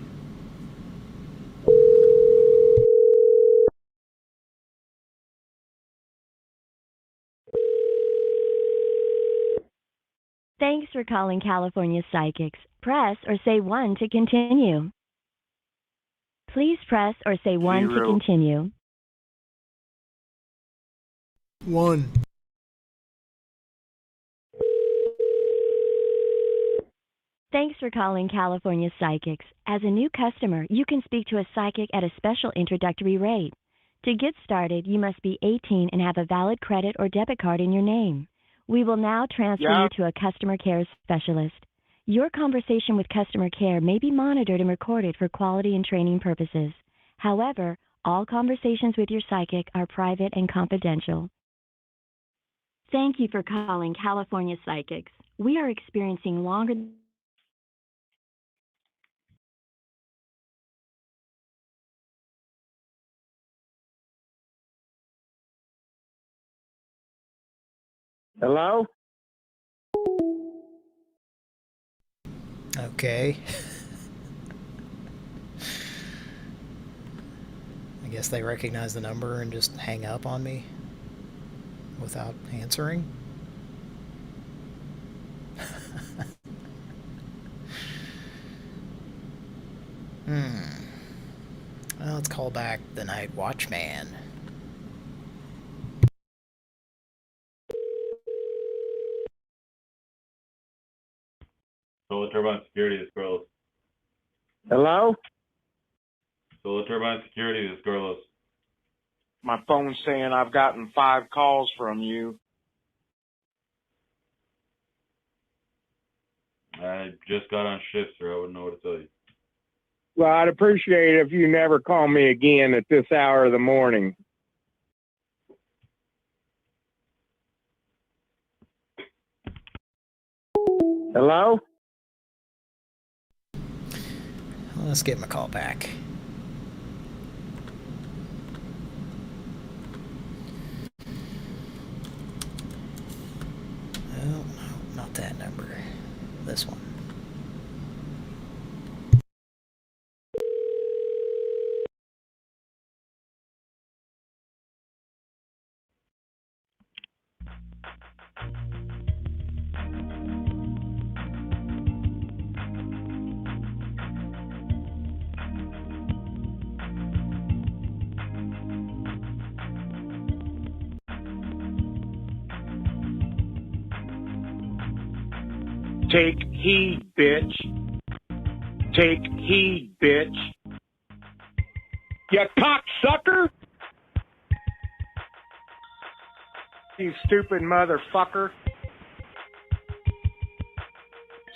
Thanks for calling California Psychics. Press or say 1 to continue. Please press or say 1 to continue. 1. Thanks for calling California Psychics. As a new customer, you can speak to a psychic at a special introductory rate. To get started, you must be 18 and have a valid credit or debit card in your name. We will now transfer you to a customer care specialist. Your conversation with customer care may be monitored and recorded for quality and training purposes. However, all conversations with your psychic are private and confidential. Thank you for calling California Psychics. We are experiencing longer... Hello? Okay. I guess they recognize the number and just hang up on me without answering. Well, let's call back the night watchman. Solar Turbine Security, this Carlos. Hello? Solar Turbine Security, this Carlos. My phone's saying I've gotten 5 calls from you. I just got on shift, sir. I wouldn't know what to tell you. Well, I'd appreciate it if you never call me again at this hour of the morning. Hello? Let's give him a call back. Oh, no, not that number. This one. Take heed, bitch. Take heed, bitch. You cocksucker! You stupid motherfucker.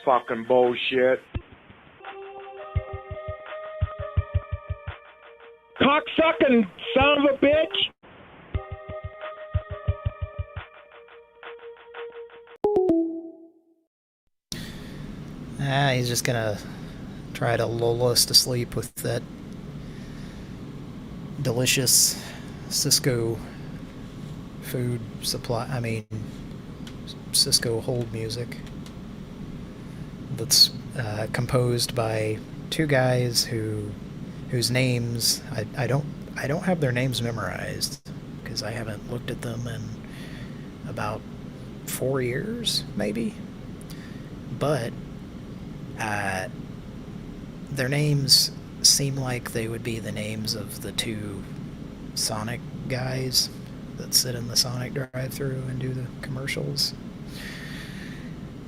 Fucking bullshit. Cocksucking son of a bitch! He's just gonna try to lull us to sleep with that delicious Cisco food supply, Cisco hold music that's composed by two guys whose names I don't have their names memorized because I haven't looked at them in about 4 years maybe, but their names seem like they would be the names of the two Sonic guys that sit in the Sonic drive-thru and do the commercials.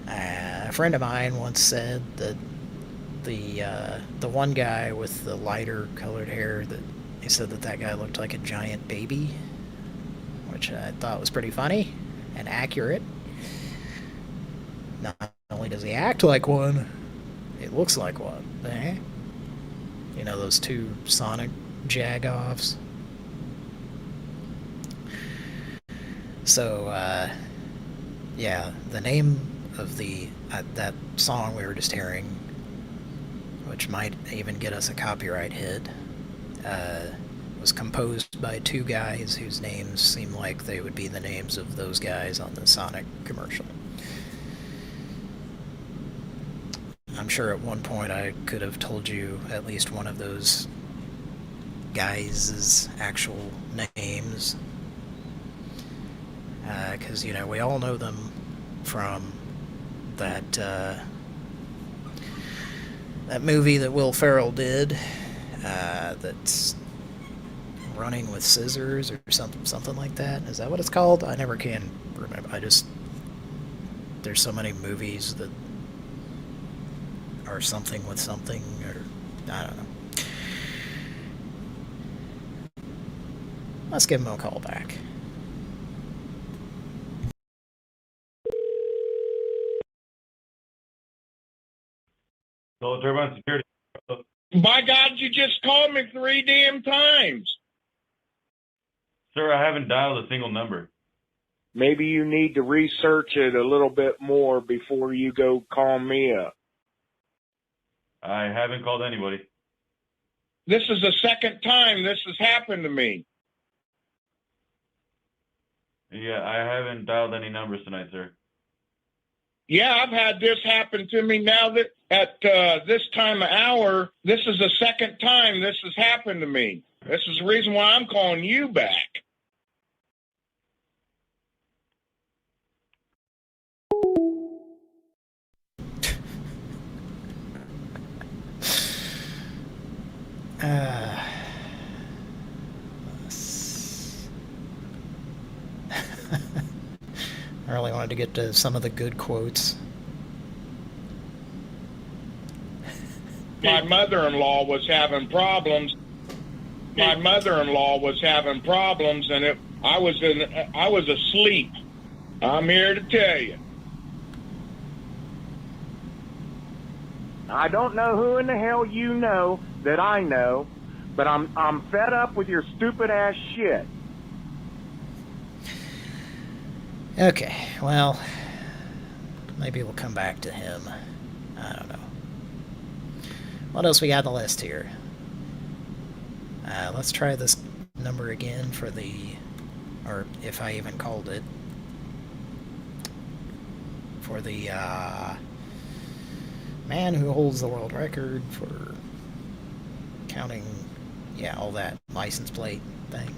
A friend of mine once said that the one guy with the lighter colored hair, that he said that guy looked like a giant baby, which I thought was pretty funny and accurate. Not only does he act like one, it looks like one. You know, those two Sonic jag-offs. So, yeah, the name of that song we were just hearing, which might even get us a copyright hit, was composed by two guys whose names seem like they would be the names of those guys on the Sonic commercial. I'm sure at one point I could have told you at least one of those guys' actual names. Because, we all know them from that movie that Will Ferrell did, that's Running with Scissors or something like that. Is that what it's called? I never can remember. There's so many movies that are something with something, or I don't know. Let's give him a call back. Solar Turbine Security. By God, you just called me 3 damn times. Sir, I haven't dialed a single number. Maybe you need to research it a little bit more before you go call me up. I haven't called anybody. This is the second time this has happened to me. Yeah, I haven't dialed any numbers tonight, sir. Yeah, I've had this happen to me now that at this time of hour. This is the second time this has happened to me. This is the reason why I'm calling you back. I really wanted to get to some of the good quotes. My mother-in-law was having problems. And I was asleep. I'm here to tell you. I don't know who in the hell you know that I know, but I'm fed up with your stupid ass shit. Okay, well, maybe we'll come back to him. I don't know. What else we got on the list here? Let's try this number again for or if I even called it, for the man who holds the world record for counting, all that license plate thing.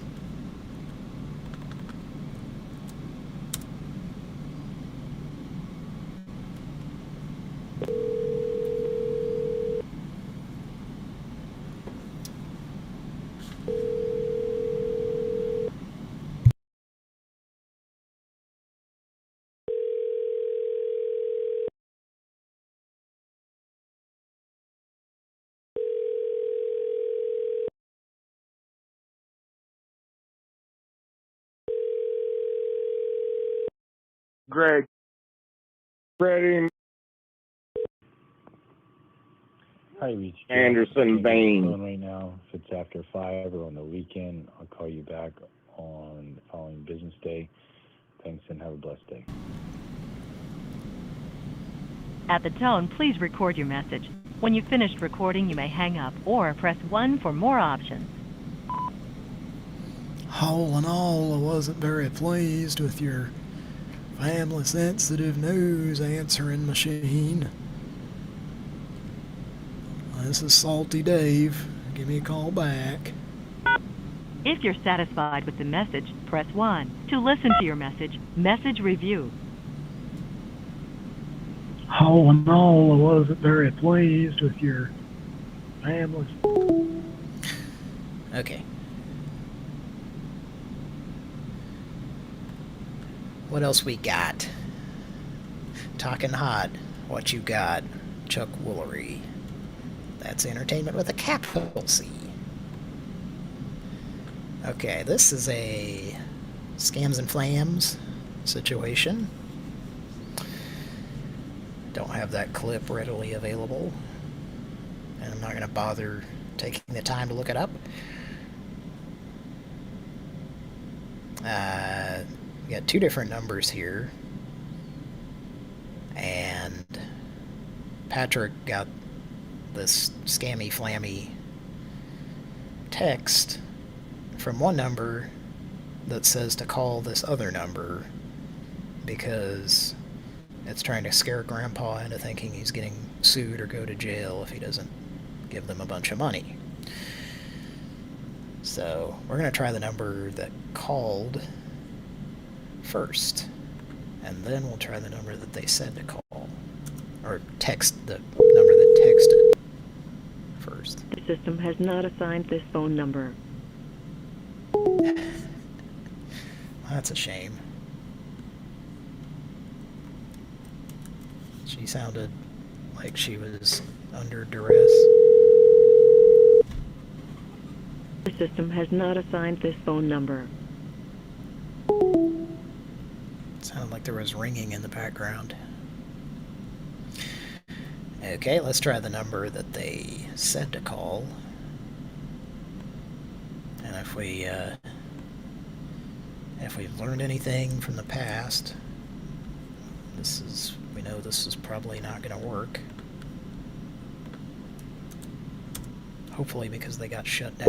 Greg. Ready. Hi, reach Anderson Bain. phone right now. If it's after 5 or on the weekend, I'll call you back on the following business day. Thanks and have a blessed day. At the tone, please record your message. When you've finished recording, you may hang up or press 1 for more options. All in all, I wasn't very pleased with your family-sensitive news answering machine. This is Salty Dave. Give me a call back. If you're satisfied with the message, press 1. To listen to your message, message review. All in all, I wasn't very pleased with your family. Okay. What else we got? Talking hot. What you got? Chuck Woolery. That's entertainment with a capital C. Okay, this is a scams and flams situation. Don't have that clip readily available, and I'm not going to bother taking the time to look it up. We got two different numbers here. And Patrick got this scammy flammy text from one number that says to call this other number because it's trying to scare Grandpa into thinking he's getting sued or go to jail if he doesn't give them a bunch of money. So we're going to try the number that called first, and then we'll try the number that they said to call, or text the number that texted first. The system has not assigned this phone number. That's a shame. She sounded like she was under duress. The system has not assigned this phone number. It sounded like there was ringing in the background. Okay, let's try the number that they said to call. And if we've learned anything from the past, we know this is probably not going to work. Hopefully because they got shut down.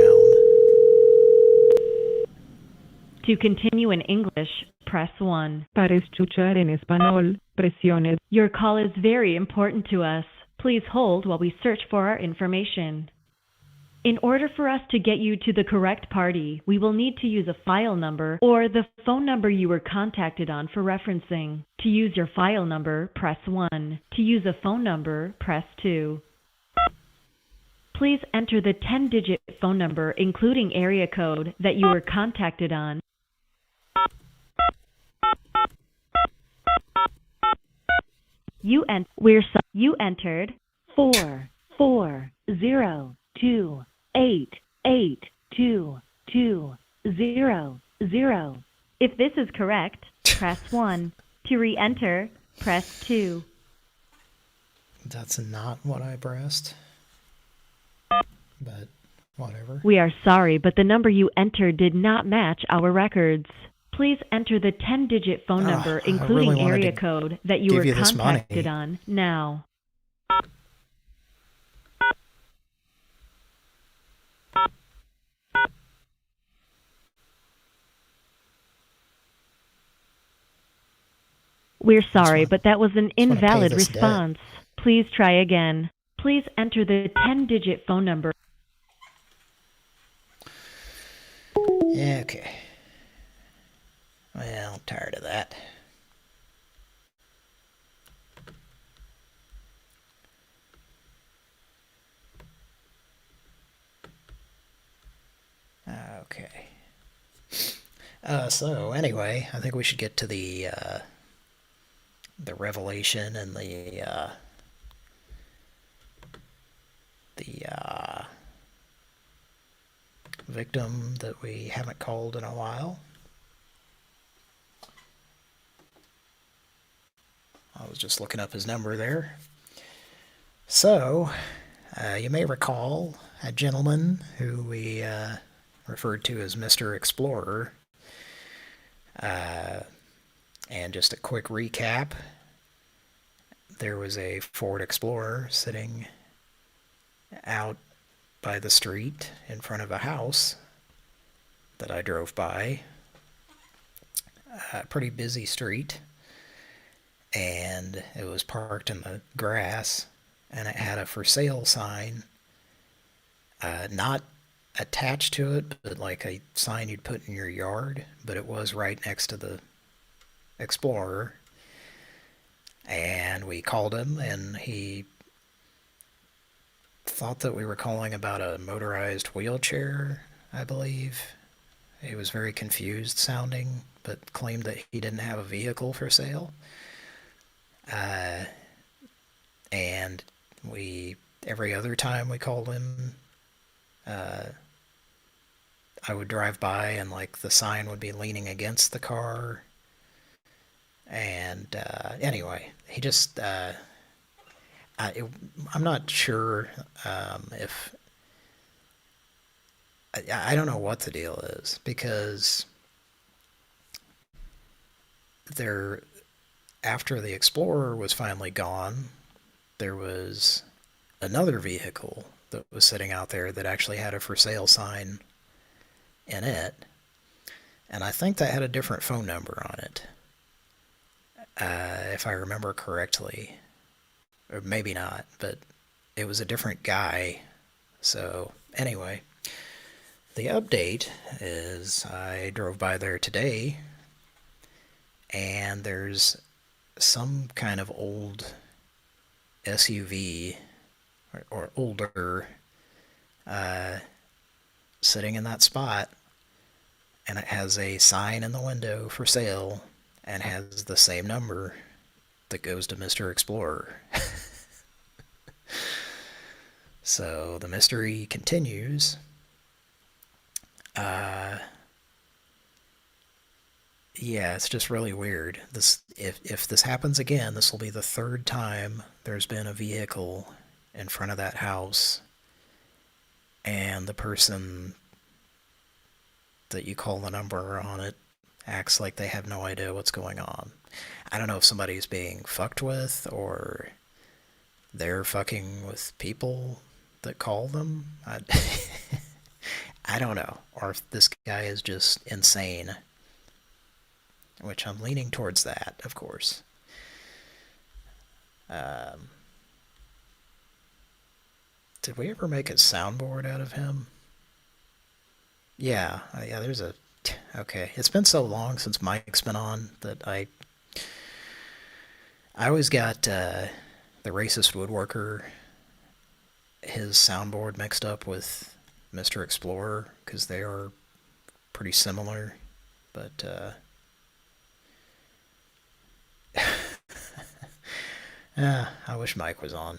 To continue in English, press 1. Para escuchar en español, presione. Your call is very important to us. Please hold while we search for our information. In order for us to get you to the correct party, we will need to use a file number or the phone number you were contacted on for referencing. To use your file number, press 1. To use a phone number, press 2. Please enter the 10-digit phone number, including area code, that you were contacted on. You entered 440288220. If this is correct, press 1. To re-enter, press 2. That's not what I pressed. But whatever. We are sorry, but the number you entered did not match our records. Please enter the 10-digit phone number, including really area code, that you were contacted on now. We're sorry, but that was an invalid response. Please try again. Please enter the 10-digit phone number. Yeah, okay. Well, I'm tired of that. Okay. So anyway, I think we should get to the revelation and the victim that we haven't called in a while. I was just looking up his number there. So, you may recall a gentleman who we referred to as Mr. Explorer. And just a quick recap. There was a Ford Explorer sitting out by the street in front of a house that I drove by. A pretty busy street. And it was parked in the grass, and it had a for sale sign, not attached to it, but like a sign you'd put in your yard, but it was right next to the Explorer. And we called him, and he thought that we were calling about a motorized wheelchair, I believe. He was very confused sounding, but claimed that he didn't have a vehicle for sale. And every other time we called him, I would drive by and like the sign would be leaning against the car. And anyway, he just, I'm not sure if, I don't know what the deal is, because there, after the Explorer was finally gone, there was another vehicle that was sitting out there that actually had a for sale sign in it. And I think that had a different phone number on it, if I remember correctly. Or maybe not, but it was a different guy. So, anyway, the update is I drove by there today, and there's some kind of old SUV, or older, sitting in that spot, and it has a sign in the window for sale, and has the same number that goes to Mr. Explorer. So the mystery continues. Yeah, it's just really weird. If this happens again, this will be the third time there's been a vehicle in front of that house, and the person that you call the number on it acts like they have no idea what's going on. I don't know if somebody's being fucked with, or they're fucking with people that call them. I don't know. Or if this guy is just insane. Which I'm leaning towards that, of course. Did we ever make a soundboard out of him? Yeah, there's a... Okay, it's been so long since Mike's been on that I always got the Racist Woodworker, his soundboard, mixed up with Mr. Explorer, because they are pretty similar, but I wish Mike was on.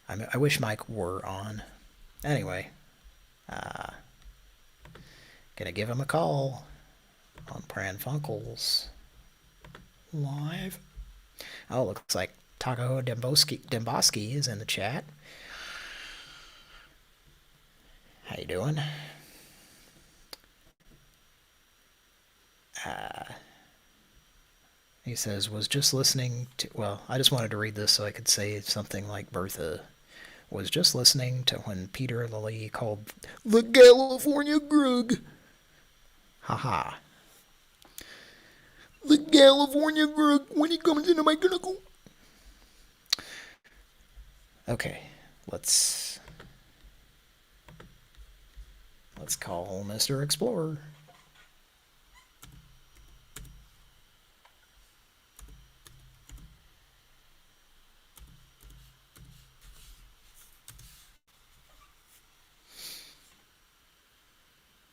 I wish Mike were on. Anyway, gonna give him a call on Pran Funkels live. Oh, looks like Taco Demboski is in the chat. How you doing? He says, was just listening to... Well, I just wanted to read this so I could say something like Bertha. Was just listening to when Peter Lilly called the California Grug. Haha. The California Grug when he comes into my clinical. Okay, let's call Mr. Explorer.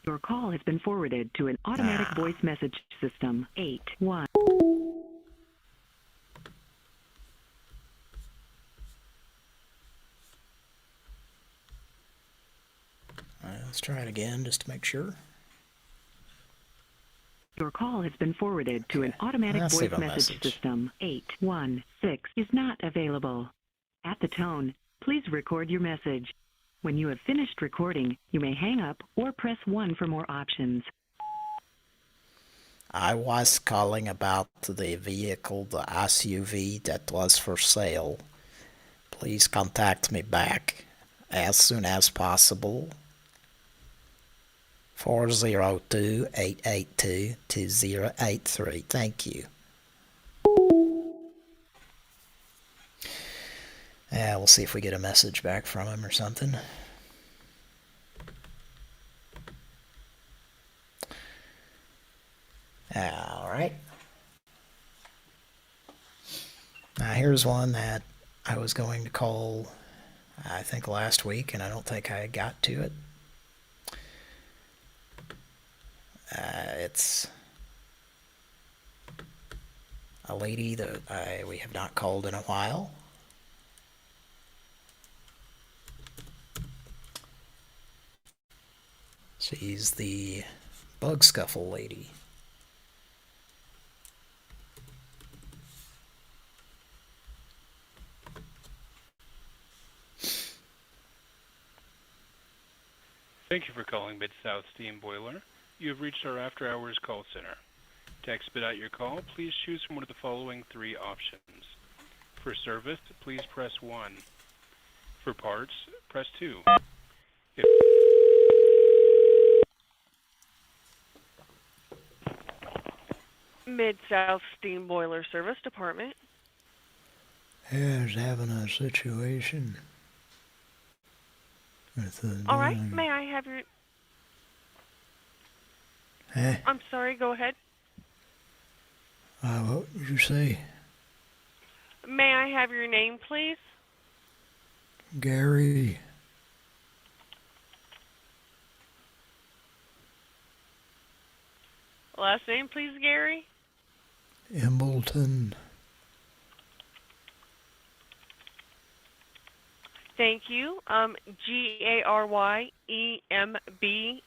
Your call has been forwarded to an automatic voice message system. 81. Let's try it again just to make sure. Your call has been forwarded to an automatic voice message system. 816 is not available. At the tone, please record your message. When you have finished recording, you may hang up or press 1 for more options. I was calling about the vehicle, the SUV that was for sale. Please contact me back as soon as possible. 402-882-2083. Thank you. Yeah, we'll see if we get a message back from him or something. Alright. Now here's one that I was going to call, I think last week, and I don't think I got to it. It's a lady that we have not called in a while. She's the Bug Scuffle lady. Thank you for calling Mid-South Steam Boiler. You have reached our after-hours call center. To expedite your call, please choose from one of the following three options. For service, please press 1. For parts, press 2. Mid-South Steam Boiler Service Department. Yeah, I was having a situation with the All right, may I have your... Huh? I'm sorry, go ahead. What did you say? May I have your name, please? Gary. Last name, please, Gary? Embleton. Thank you. Garymebleton. It's Imbleton.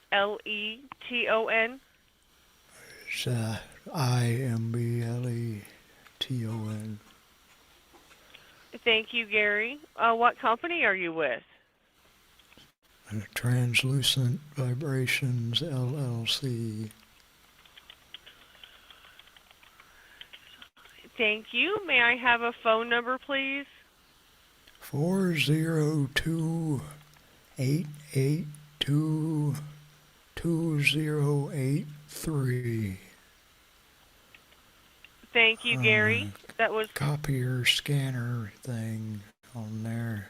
Thank you, Gary. What company are you with? Translucent Vibrations, LLC. Thank you. May I have a phone number, please? 402-882-2083. Thank you, Gary. That was... Copier scanner thing on there.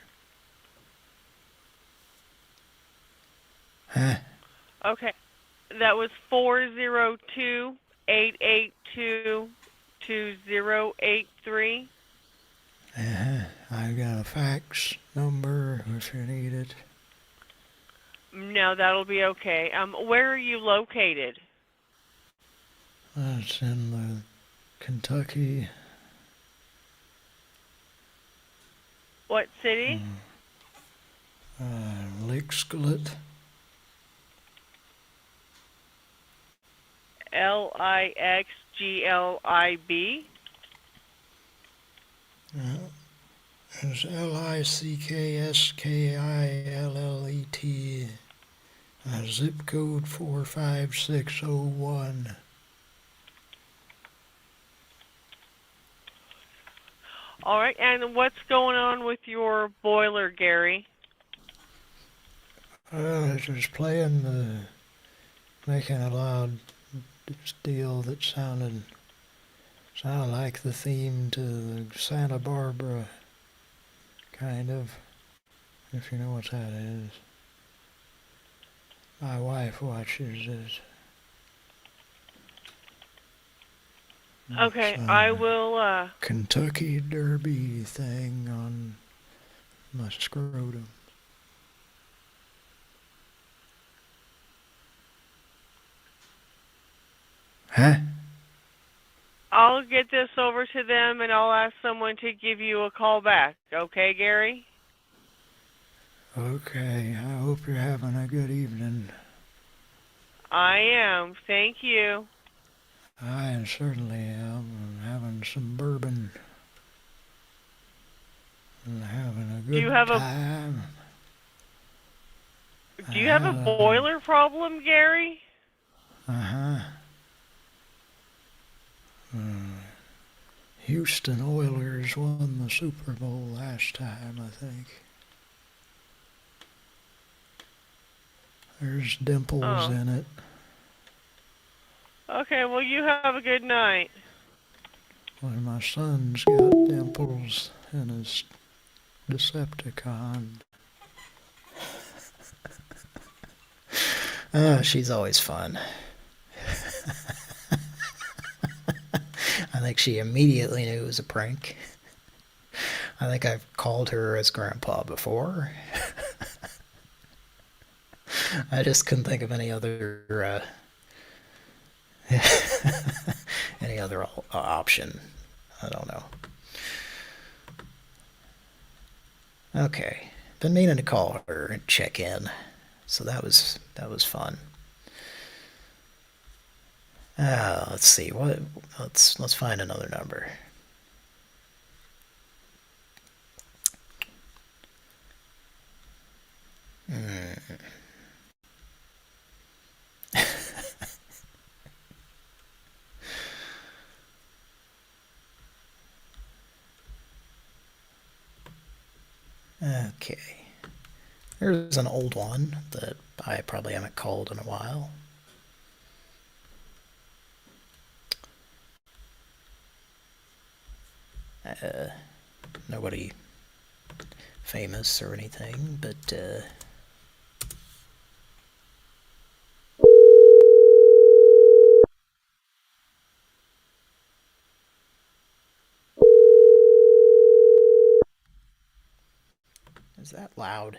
Huh? Okay. That was 402-882-2083. I got a fax number if you need it. No, that'll be okay. Where are you located? It's in the Kentucky. What city? Lake Skillet. Lixglib. It's Lickskillet. Zip code 45601. All right, and what's going on with your boiler, Gary? Just playing making a loud deal that sounded like the theme to the Santa Barbara, kind of, if you know what that is. My wife watches it. Okay, I will, Kentucky Derby thing on my scrotum. Huh? I'll get this over to them and I'll ask someone to give you a call back. Okay, Gary? Okay, I hope you're having a good evening. I am. Thank you. I certainly am. I'm having some bourbon. And having a good time. Do you have a boiler problem, Gary? Uh-huh. Houston Oilers won the Super Bowl last time, I think. There's dimples in it. Okay, well, you have a good night. Well, my son's got dimples in his Decepticon. She's always fun. I think she immediately knew it was a prank. I think I've called her as Grandpa before. I just couldn't think of any other option. I don't know. Okay, been meaning to call her and check in, so that was fun. Let's see. Let's find another number. Okay. Here's an old one that I probably haven't called in a while. Nobody famous or anything, but is that loud?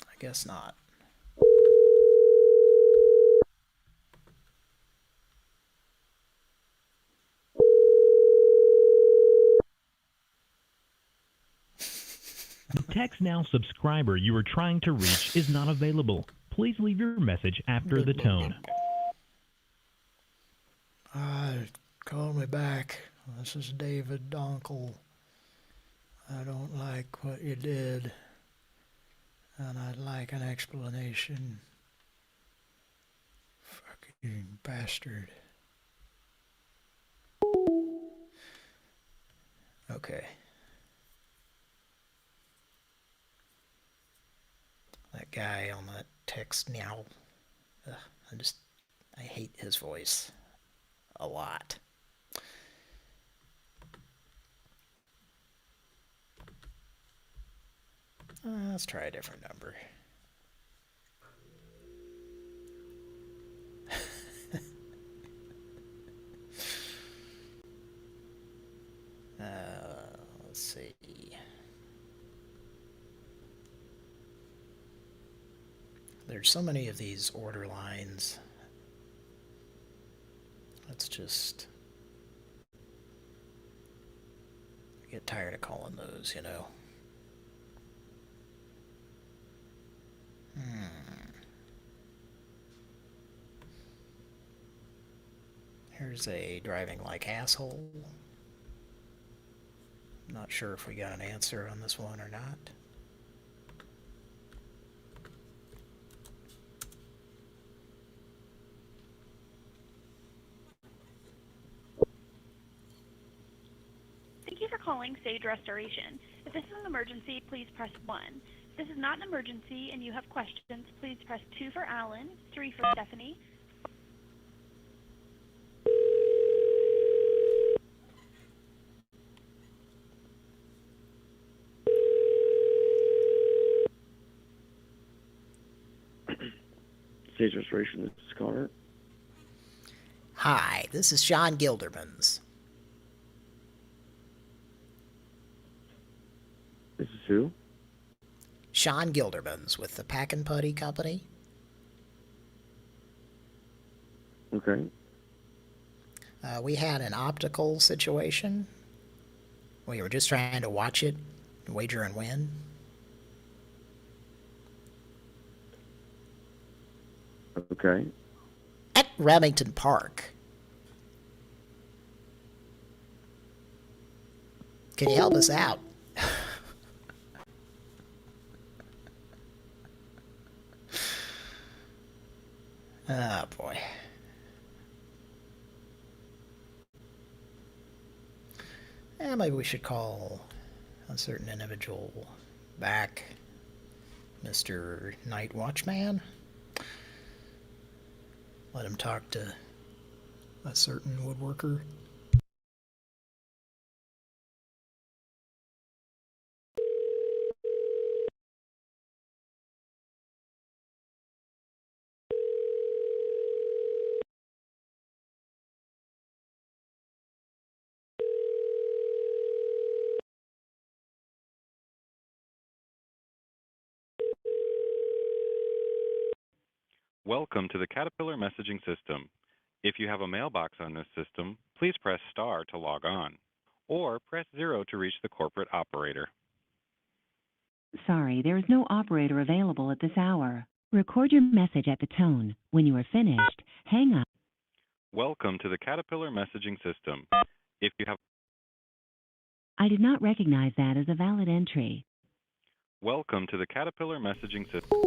I guess not. The Text Now subscriber you are trying to reach is not available. Please leave your message after the tone. Call me back. This is David Donkel. I don't like what you did, and I'd like an explanation. Fucking bastard. Okay. That guy on that text now. I hate his voice a lot. Let's try a different number. Let's see. There's so many of these order lines. Let's just get tired of calling those, you know. Here's a driving like asshole. Not sure if we got an answer on this one or not. Thank you for calling Sage Restoration. If this is an emergency, please press 1. If this is not an emergency and you have questions, please press 2 for Alan, 3 for Stephanie. Sage Restoration, this is Connor. Hi, this is Sean Gildermans. This is who? Sean Gildermans with the Pack and Putty Company. Okay. We had an optical situation. We were just trying to watch it, wager and win. Okay. At Remington Park. Can you help us out? Oh, boy. Maybe we should call a certain individual back, Mr. Night Watchman. Let him talk to a certain woodworker. Welcome to the Caterpillar messaging system. If you have a mailbox on this system, please press star to log on, or press 0 to reach the corporate operator. Sorry, there is no operator available at this hour. Record your message at the tone. When you are finished, hang up. Welcome to the Caterpillar messaging system. If you have I did not recognize that as a valid entry. Welcome to the Caterpillar messaging system.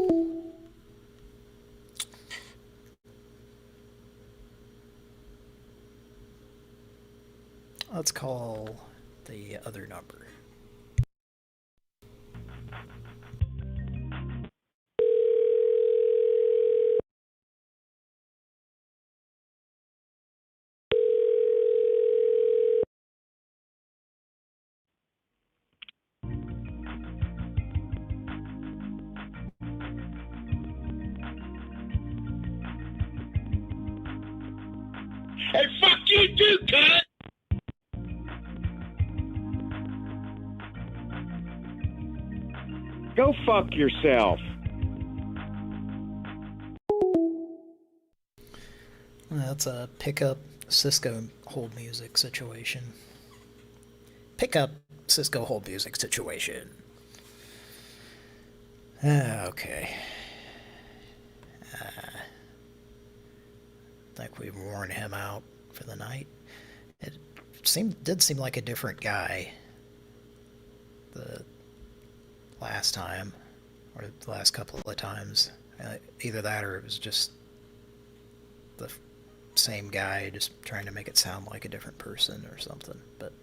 let's call the other number. Hey, fuck you too, cunt! Go fuck yourself. That's a pickup Cisco hold music situation. Pickup Cisco hold music situation. Okay. I think we've worn him out for the night. It did seem like a different guy the last time, or the last couple of times. Either that or it was just the same guy just trying to make it sound like a different person or something. But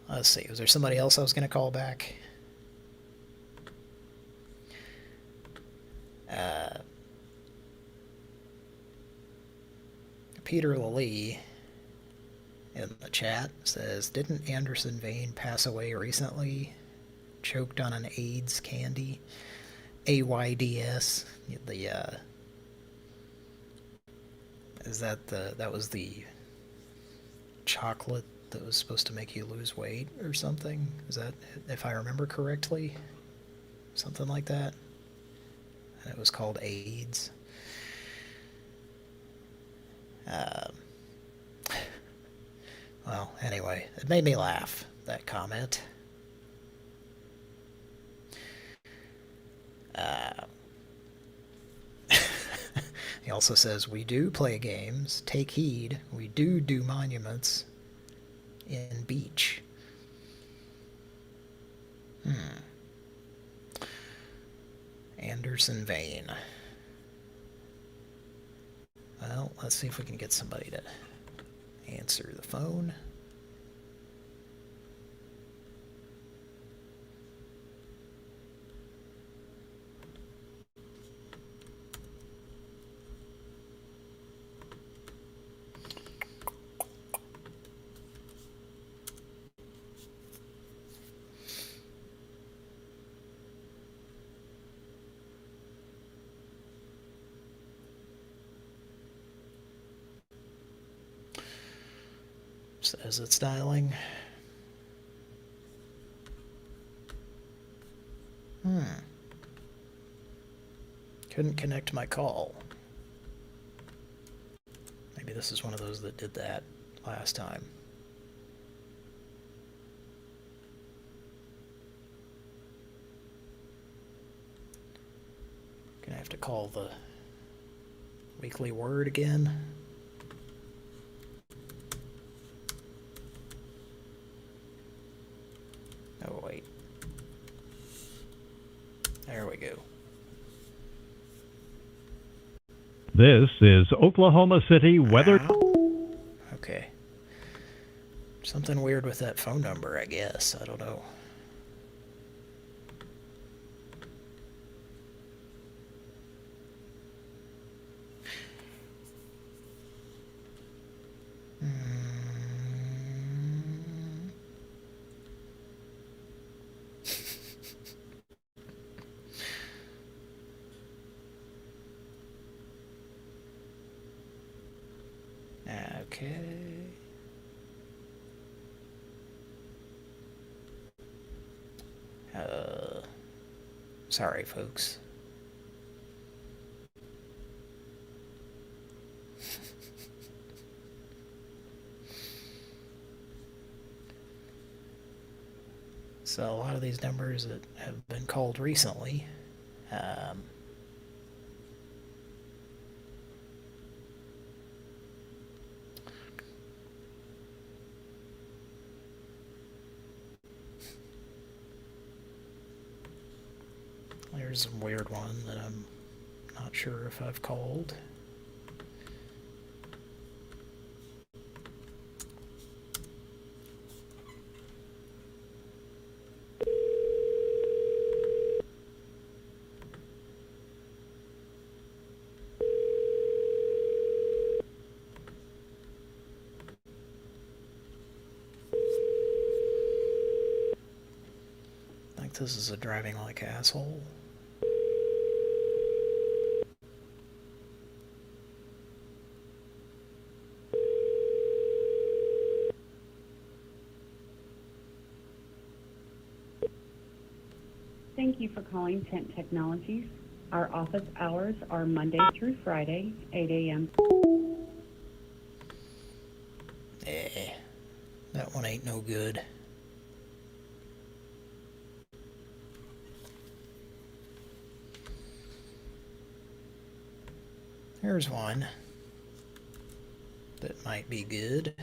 let's see, was there somebody else I was going to call back? Peter Lee in the chat says, didn't Anderson Vane pass away recently? Choked on an AIDS candy? AYDS. That was the chocolate that was supposed to make you lose weight or something? Is that, if I remember correctly? Something like that? And it was called AIDS. Well, anyway, it made me laugh, that comment. He also says, we do play games, take heed, we do monuments in beach. Anderson Vane. Well, let's see if we can get somebody to answer the phone. Says it's dialing. Couldn't connect my call. Maybe this is one of those that did that last time. Gonna have to call the weekly word again. Oh, wait. There we go. This is Oklahoma City weather. Okay. Something weird with that phone number, I guess. I don't know. Okay. Sorry, folks. So a lot of these numbers that have been called recently, there's a weird one that I'm Not sure if I've called. I think this is a driving like asshole. Thank you for calling Tent Technologies. Our office hours are Monday through Friday, 8 a.m. That one ain't no good. Here's one that might be good.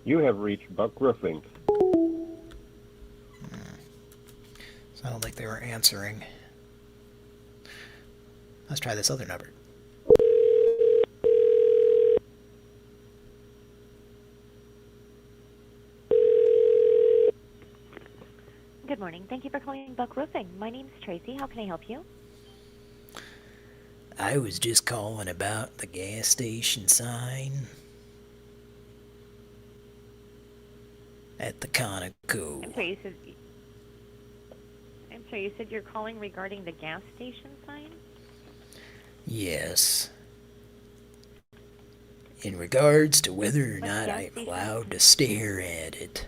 You have reached Buck Roofing. So I don't think they were answering. Let's try this other number. Good morning. Thank you for calling Buck Roofing. My name's Tracy. How can I help you? I was just calling about the gas station sign at the Conoco. I'm sorry, you said you're calling regarding the gas station sign? Yes. In regards to whether or not I'm allowed to stare at it.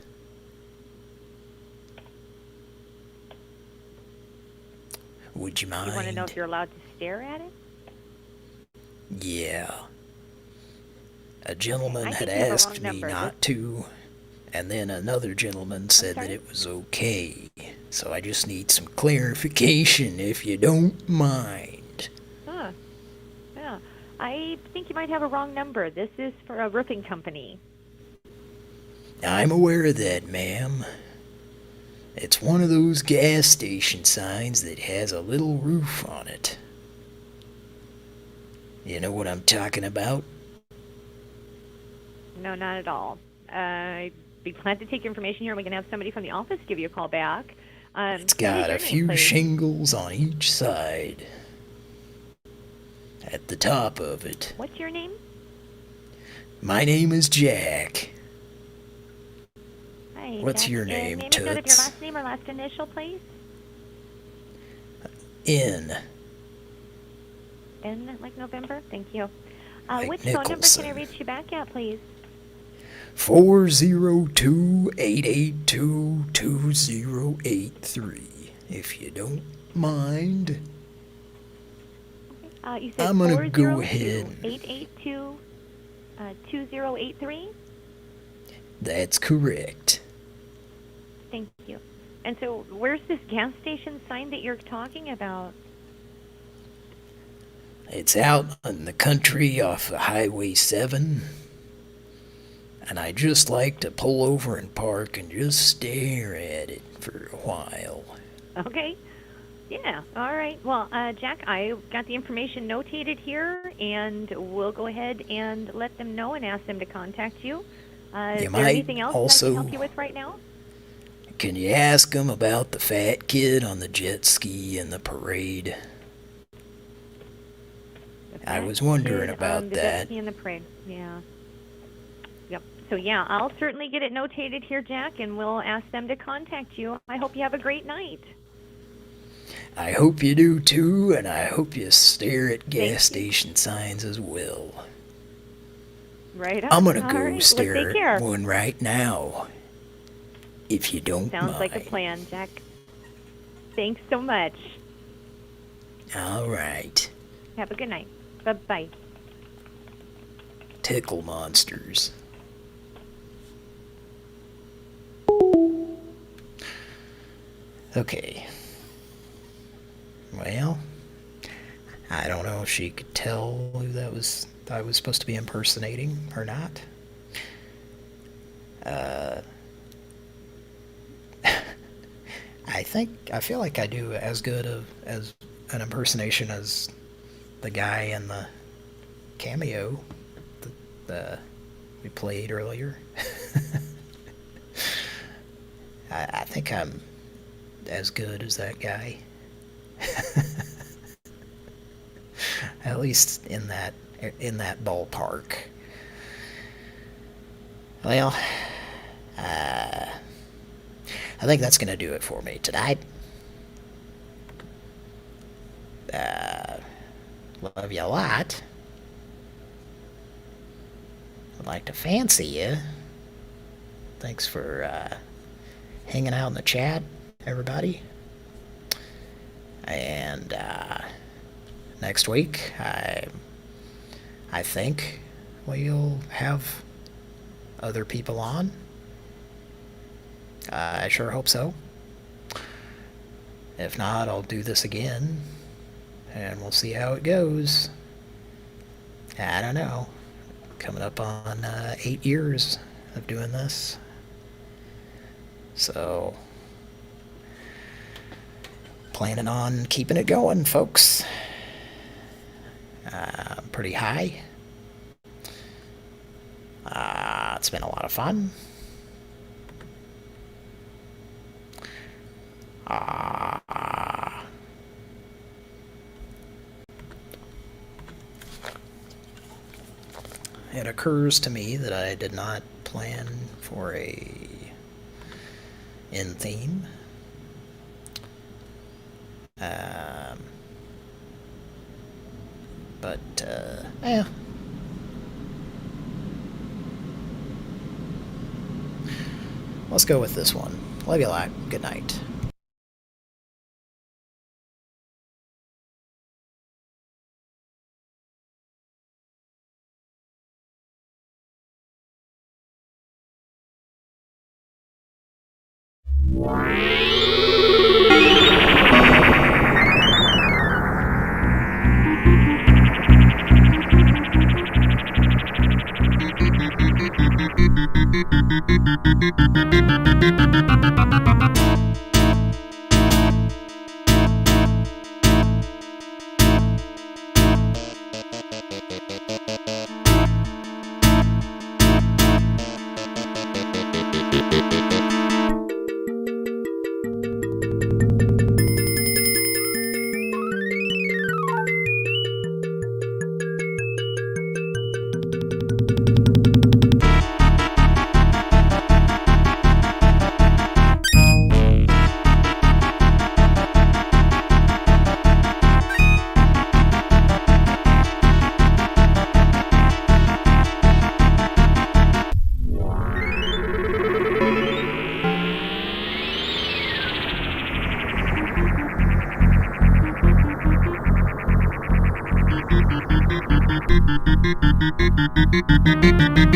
Would you mind? You want to know if you're allowed to stare at it? Yeah. A gentleman had asked me not to, and then another gentleman said that it was okay. So I just need some clarification, if you don't mind. Yeah. I think you might have a wrong number. This is for a roofing company. I'm aware of that, ma'am. It's one of those gas station signs that has a little roof on it. You know what I'm talking about? No, not at all. I'd be glad to take your information here, and we can have somebody from the office give you a call back. It's got a few shingles on each side. At the top of it. What's your name? My name is Jack. Hi, What's Jack. your name, Name is your Toots? last name or last initial, please? N. N like November? Thank you. Like which phone number Nicholson. can I reach you back at, please? 402-882-2083. If you don't mind. You said I'm gonna go ahead. 882-2083? That's correct. Thank you. And so where's this gas station sign that you're talking about? It's out in the country off of Highway 7. And I just like to pull over and park and just stare at it for a while. Okay. Yeah. All right. Well, Jack, I got the information notated here, and we'll go ahead and let them know and ask them to contact you. Is there anything else I can help you with right now? Can you ask them about the fat kid on the jet ski in the parade? I was wondering about the that. jet ski in the parade. Yeah. Yep. So yeah, I'll certainly get it notated here, Jack, and we'll ask them to contact you. I hope you have a great night. I hope you do too, and I hope you stare at gas station signs as well. Right on. I'm gonna All go right. Well, stare take care. at one right now. If you don't Sounds mind. like a plan, Jack. Thanks so much. All right. Have a good night. Bye-bye. Tickle monsters. Okay. Well, I don't know if she could tell who that was I was supposed to be impersonating or not. I feel like I do as good as an impersonation as the guy in the cameo that we played earlier. I think I'm as good as that guy. At least in that ballpark. Well, I think that's gonna do it for me tonight. Love you a lot. I'd like to fancy you. Thanks for hanging out in the chat, everybody. And next week, I think we'll have other people on. I sure hope so. If not, I'll do this again, and we'll see how it goes. I don't know. Coming up on 8 years of doing this. So, planning on keeping it going, folks. Pretty high. It's been a lot of fun. It occurs to me that I did not plan for a end theme. But, yeah. Let's go with this one. Love you a lot. Good night. Thank you.